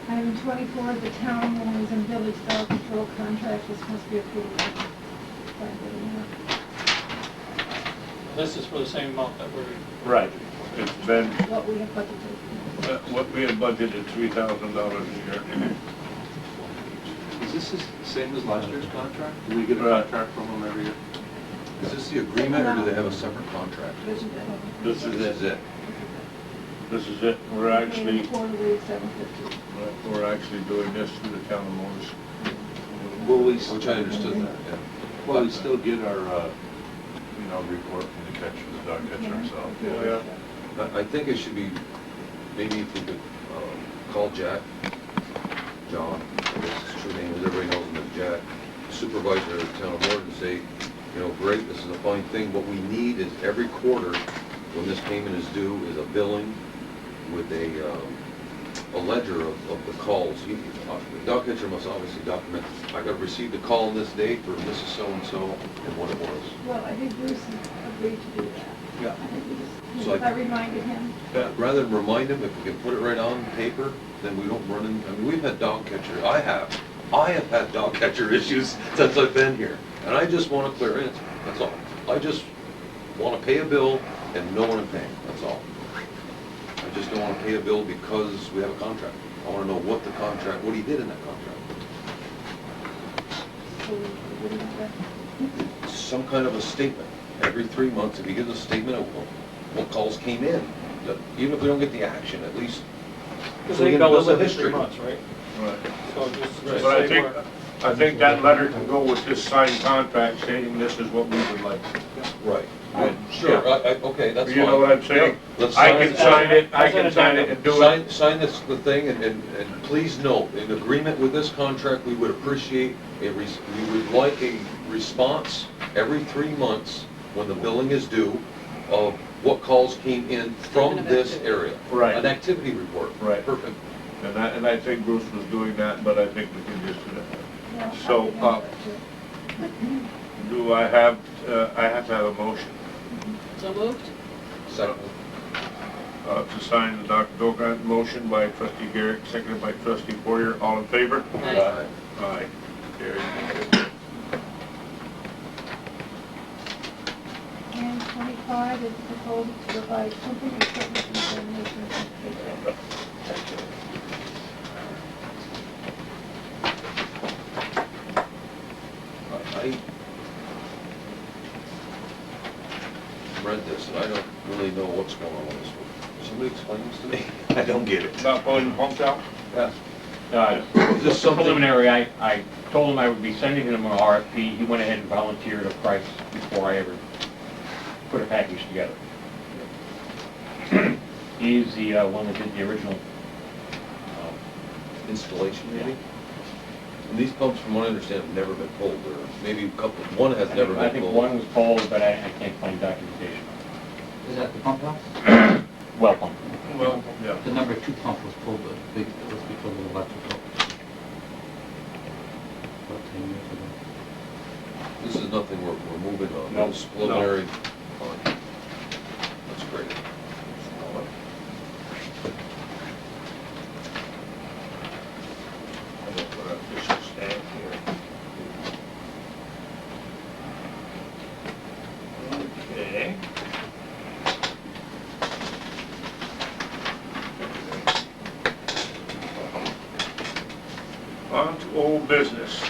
Item 24, the town owners and village dog control contract was supposed to be approved. by the, This is for the same amount that we're. Right. It's been, what we have budgeted. what we had budgeted $3,000 a year. is this the same as last year's contract? Do we get a Right. contract from them every year? Is this the agreement, or do they have a separate contract? Vision. This is This is it. it. This is it, we're actually, Quarterly of $750. we're actually doing this through the town of Moses. Will we, Which I understood that, yeah. will we still get our, report from the catcher, the dog catcher himself. Yeah. I think it should be, maybe if we could call Jack, John, I guess his true name is, everybody knows him as Jack, supervisor of the town of Morton, and say, you know, great, this is a fine thing, what we need is every quarter, when this payment is due, is a billing with a ledger of the calls. The dog catcher must obviously document, I got received a call on this date for Mrs. So-and-so and what it was. Well, I think Bruce agreed to do that. Yeah. I think we So just, I reminded him. Rather than remind them, if we can put it right on paper, then we don't run in, I mean, we've had dog catcher, I have had dog catcher issues since I've been here. And I just want a clear answer, that's all. I just want to pay a bill and know what I'm paying, that's all. I just don't want to pay a bill because we have a contract. I want to know what the contract, what he did in that contract. So we didn't have that. Some kind of a statement. Every 3 months, if he gives a statement of what calls came in, even if we don't get the action, at least. Because so we they can bill us build a every 3 history. months, right? Right. So just Right. But say we're. I think that letter can go with this signed contract stating this is what we would like. Right. Yeah. Sure, okay, that's fine. You know what I'm saying? Yep. Let's I sign can it. sign it, I As an can sign it addendum. and do it. Sign this, the thing, and please note, in agreement with this contract, we would appreciate we would like a response every 3 months when the billing is due of what calls came in from Statement of this activity. area. Right. An activity report. Right. Perfect. And I think Bruce was doing that, but I think we can just do that. Yeah, I So, remember that too. Do I have to have a motion So moved? Second. to sign the Dr. Bill Grant motion by trustee Garrett, seconded by trustee Poirier, all in favor? Aye. Aye. Carried. And 25 is proposed to provide pumping equipment examination and I read this, and I don't really know what's going on with this one. Somebody explain this to me? I don't get it. Not pulling the pumps out? Yeah. Is this something- Preliminary, I told him I would be sending him an RFP. He went ahead and volunteered a price before I ever put a package together. He's the one that did the original. Installation, maybe? And these pumps, from what I understand, have never been pulled, or maybe a couple, one has never I been think pulled. one was pulled, but I can't find documentation. Is that the pump house? Well pump. Well, yeah. The number 2 pump was pulled, but it was because of electrical. About 10 years ago. This is nothing we're moving on, No, it's preliminary. Fine. That's great. I'm gonna put an official stamp here. Okay. On to old business.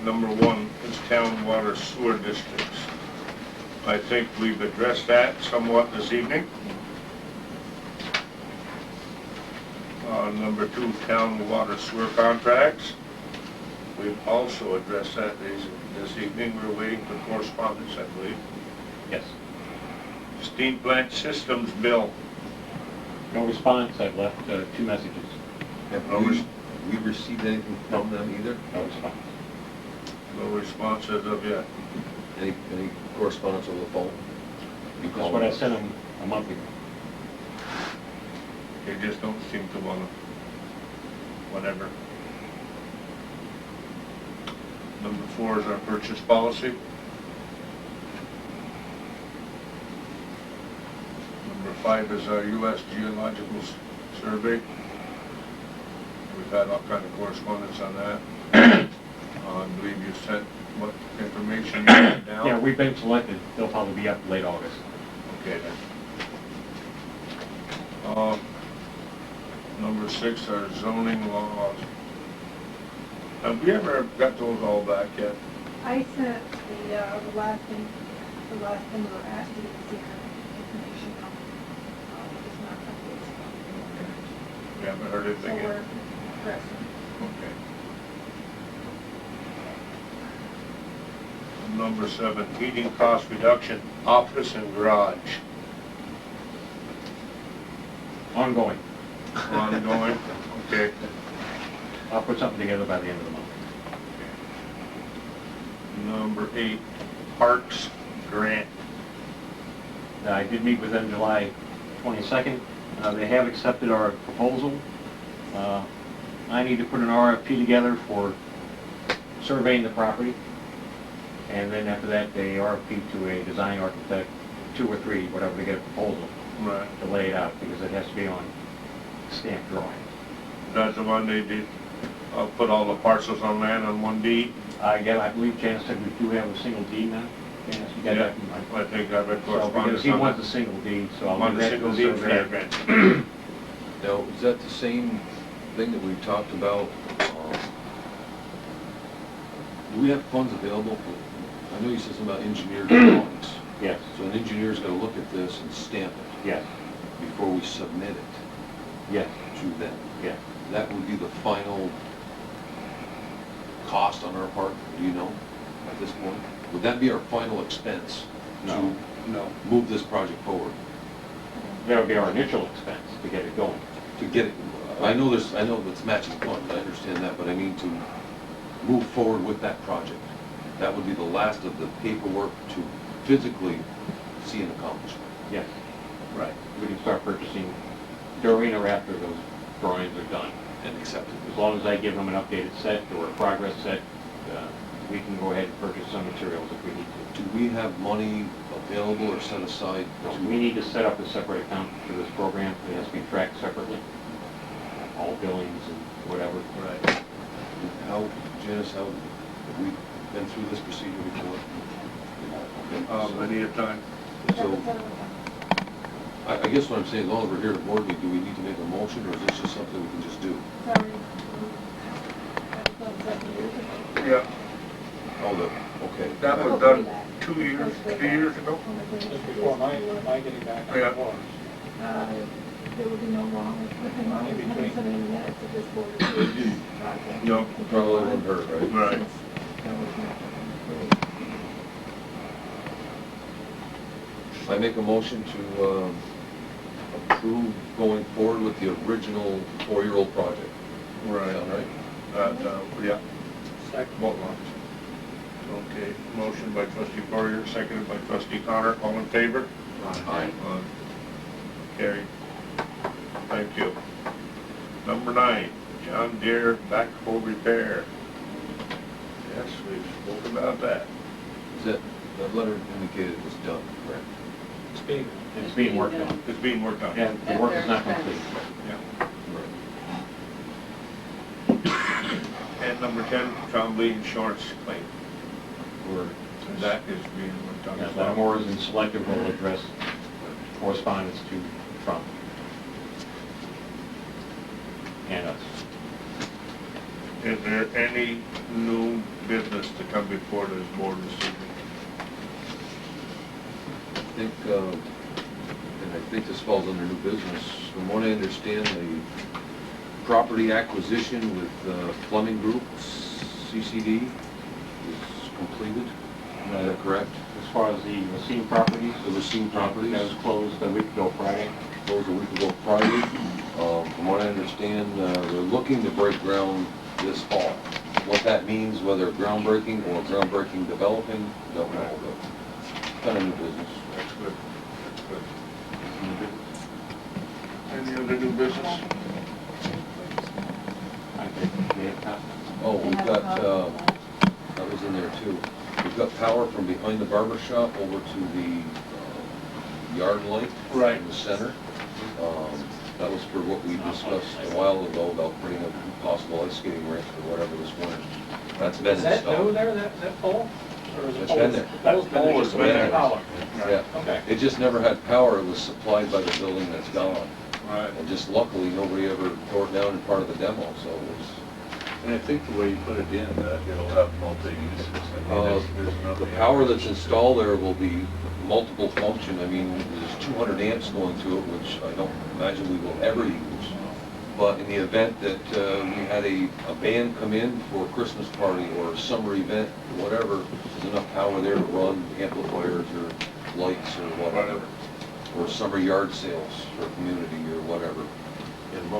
Number 1 is town water sewer districts. I think we've addressed that somewhat this evening. Number 2, town water sewer contracts. We've also addressed that this evening. We're waiting for correspondence, I believe. Yes. Steam plant systems bill. No response. I've left 2 messages. Have No we received anything from them either? No response. No response as of yet. Any correspondence over the phone? You That's call what I them? sent him a month ago. They just don't seem to want to, whatever. Number 4 is our purchase policy. Number 5 is our U.S. Geological Survey. We've had all kind of correspondence on that. I believe you sent what information you had down? Yeah, we've been selected. They'll probably be up late August. Okay then. Number 6 are zoning laws. Have we ever got those all back yet? I sent the last thing we were asked to get the information. We haven't heard So anything we're yet. pressing. Okay. Number 7, heating cost reduction, office and garage. Ongoing. Ongoing, okay. I'll put something together by the end of the month. Number 8, parks grant. I did meet with them July 22nd. They have accepted our proposal. I need to put an RFP together for surveying the property. And then after that, they RFP to a design architect, 2 or 3, whatever, to get a proposal Right. to lay it out, because it has to be on stamped drawing. That's the one they did, put all the parcels on land on one deed? Again, I believe Janice said we do have a single deed now. Janice, you got that? I think I read So, correspondence because he on wants that. a single deed, so I'll Want do the that single to the deed for that surveyor. grant. Now, is that the same thing that we've talked about? Do we have funds available for, I know you said something about engineered drawings. Yes, So an engineer's gonna look at this and stamp it yes, before we submit it yes, to them. yes. That would be the final cost on our part, do you know, at this point? Would that be our final expense No. to move this project forward? That would be our initial expense to get it going. To get it, I know it's matching funds, I understand that, but I mean to move forward with that project. That would be the last of the paperwork to physically see an accomplishment. Yes, Right. we can start purchasing during or after those drawings are done. And accept As it. long as I give them an updated set or a progress set, we can go ahead and purchase some materials if we need to. Do we have money available or set aside So to? we need to set up a separate account for this program. It has to be tracked separately. All billings and whatever. Right. How, Janice, how, have we been through this procedure before? Many a time. So, I guess what I'm saying, as long as we're here to board meeting, do we need to make a motion, or is this just something we can just do? Sorry. That was done 7 years ago. Yeah, Oh, okay. that was done 2 years, 3 years ago. Just before my getting back on Yeah. the board. There would be no wrong with him always having so many minutes of this board of project. No. Probably wouldn't hurt, right? Right. That was not- I make a motion to approve going forward with the original 4-year-old project. Right. Sound right? Yeah, Second. boat launch. Okay, motion by trustee Poirier, seconded by trustee Connor, all in favor? Aye. Carried. Thank you. Number 9, John Deere backhoe repair. Yes, we spoke about that. Is that letter indicated it was done, correct? It's being worked on. It's being worked on. And the work is not complete. Yeah. Right. And number 10, Champlain insurance claim. We're, That is being worked on Yeah, as that well. more is in selective will address correspondence to Trump and us. Is there any new business to come before this board this evening? I think, and I think this falls under new business. From what I understand, the property acquisition with Fleming Group, CCD, is completed. Is that correct? As far as the Racine properties, The Racine properties? that was closed a week ago Friday. Closed a week ago Friday. From what I understand, they're looking to break ground this fall. What that means, whether groundbreaking or groundbreaking developing, don't know, but kind of new business. That's good. That's good. Any other new business? I think we have copies. Oh, we've got, that was in there too. We've got power from behind the barber shop over to the yard light. Right. In the center. That was for what we discussed a while ago about putting a possible ice skating rink or whatever this winter. That's been Is that installed. new there, that pole? Or is it It's been there. Pole's been there, Pole just has been without there. power? Yeah. Okay. It just never had power. It was supplied by the building that's gone. Right. And just luckily, nobody ever tore it down in part of the demo, so it was. And I think the way you put it in, that it'll have multi-uses. I mean, there's The nothing. power that's installed there will be multiple function. I mean, there's 200 amps going to it, which I don't imagine we will ever use. but in the event that we had a band come in for a Christmas party or a summer event, whatever, there's enough power there to run amplifiers or lights or whatever. Or summer yard sales for a community or whatever. And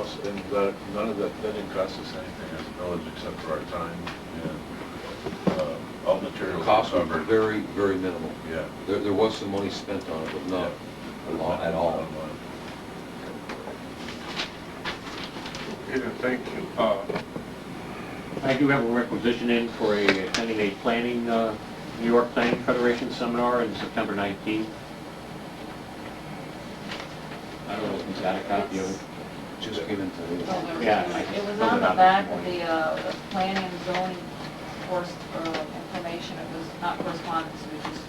none of that didn't cost us anything as a village except for our time and all materials. Costs were covered. very, very minimal. Yeah. There was some money spent on it, but not a lot at all. Okay, thank you. I do have a requisition in for attending a planning, New York Planning Federation seminar on September 19th. I don't know if you've got a copy of it. Just came in today. Yeah, I It was filled on it the out back this of the planning and zoning course, information, it was not correspondence, it was just.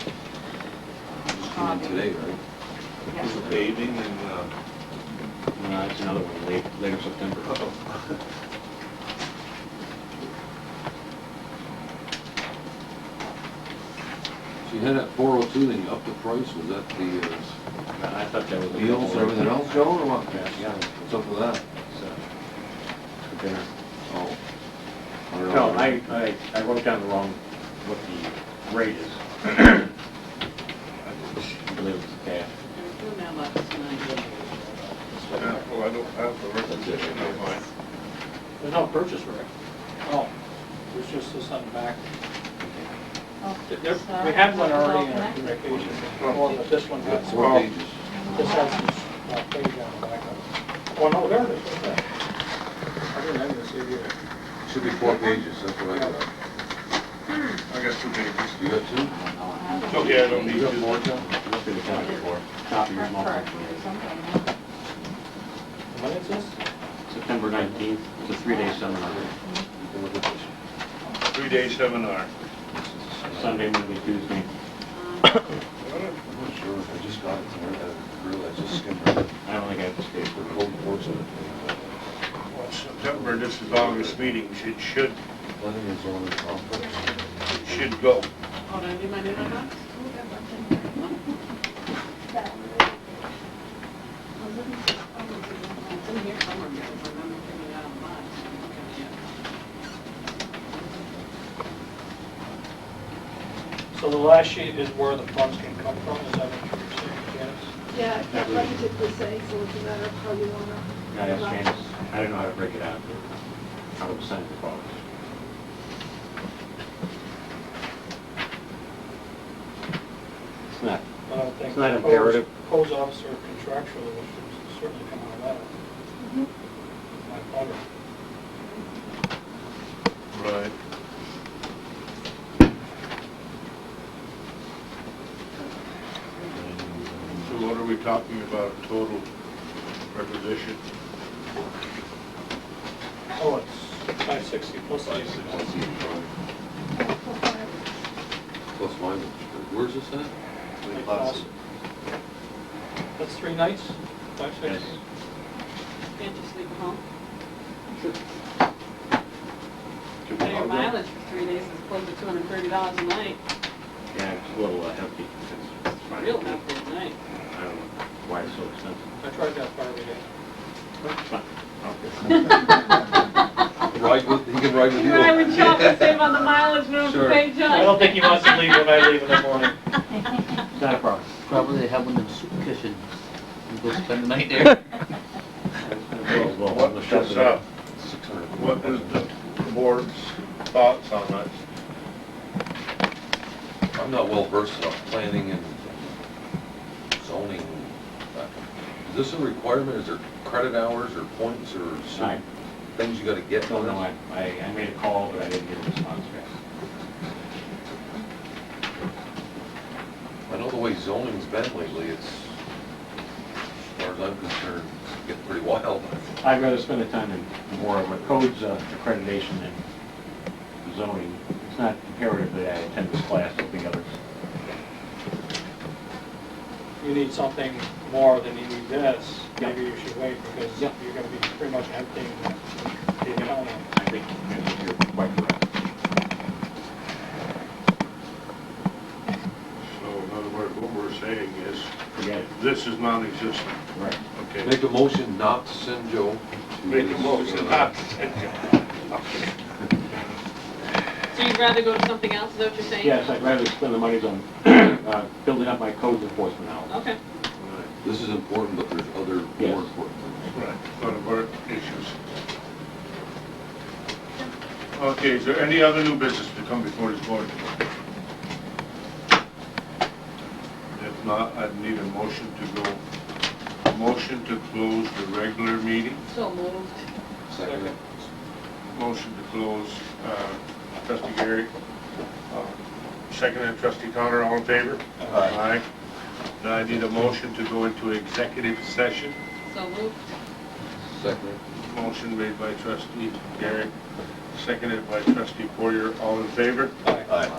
Just came in today, right? Yes. Paving and, No, it's another one, later September. So you had that 402, then you upped the price, was that the I thought that was. meals and everything else, Joe, or what? Yeah. What's up with that? So, for dinner. Oh. I don't No, know. I wrote down the wrong, what the rate is. I believe it's cash. There's two mailboxes tonight. Well, I don't have the requisition on mine. There's no purchase order. Oh, there's just this on the back. Oh, We had one sorry. already in our Connected. communication, but this one Got has, 4 pages. this has this page on the back of it. Oh, no, there it is, right there. I didn't have this here either. Should be 4 pages, that's what I got. I got 2 pages. You got 2? Okay, I don't need You got to. more, Joe? Look at the copy for copy your small Correct, copy. or something, huh? When is this? September 19th, it's a 3-day seminar. Look at this. 3-day seminar. Sunday, Monday, Tuesday. I'm not sure, I just got it tonight, I realized, just skimmed it. I don't think I have to stay For for code enforcement. September, this is August meeting, should Planning and zoning conference. go. Oh, did I do my new mailbox? It's in here somewhere, because I remember picking it out of the box. Okay, yeah. So the last sheet is where the funds can come from, is that what you're saying, Janice? Yeah, it's not budgeted per se, so it's a matter of how you wanna. I asked Janice, I don't know how to break it out, how to send the calls. It's not, I don't think. It's not imperative. Codes officer contractually, which would certainly come out of that. My follow. Right. So what are we talking about, total requisition? Oh, it's 560 plus the. Plus mileage. Where's this at? That's 3 nights, 560? yes. Can't you sleep at home? Sure. Pay your mileage for 3 days is close to $230 a night. Yeah, it's a little hefty. It's fine. Real hefty at night. I don't know why it's so expensive. I tried that part every day. It's fine. Ride with, he can ride with You you. and I would shop and save on the mileage, we don't have to Sure. pay John. I don't think he wants to leave when I leave in the morning. It's not a problem. Probably they have one of them soup kitchens. You go spend the night there. What was this, what was the board's thoughts on that? I'm not well versed in planning and zoning. Is this a requirement? Is there credit hours or points or some I things you gotta get don't on know, this? I made a call, but I didn't get a response back. I know the way zoning's been lately, it's, as far as I'm concerned, it's getting pretty wild. I'd rather spend the time in more of a codes accreditation and zoning. It's not imperative that I attend this class, there'll be others. You need something more than you need this, Yeah. maybe you should wait, because Yeah. you're gonna be pretty much emptying the account. I think you're quite correct. So in other words, what we're saying is, Forget it. this is non-existent. Right. Okay. Make a motion not to send Joe to Make a motion not to send you. So you'd rather go to something else, is that what you're saying? Yes, I'd rather spend the money on building up my code enforcement now. Okay. This is important, but there's other Yes. more important things. Right, one of our issues. Okay, is there any other new business to come before this board? If not, I'd need a motion to close the regular meeting. So moved. Second. Motion to close, trustee Gary. Second, trustee Connor, all in favor? Aye. Now I need a motion to go into executive session. So moved. Second. Motion made by trustee Gary, seconded by trustee Poirier, all in favor? Aye.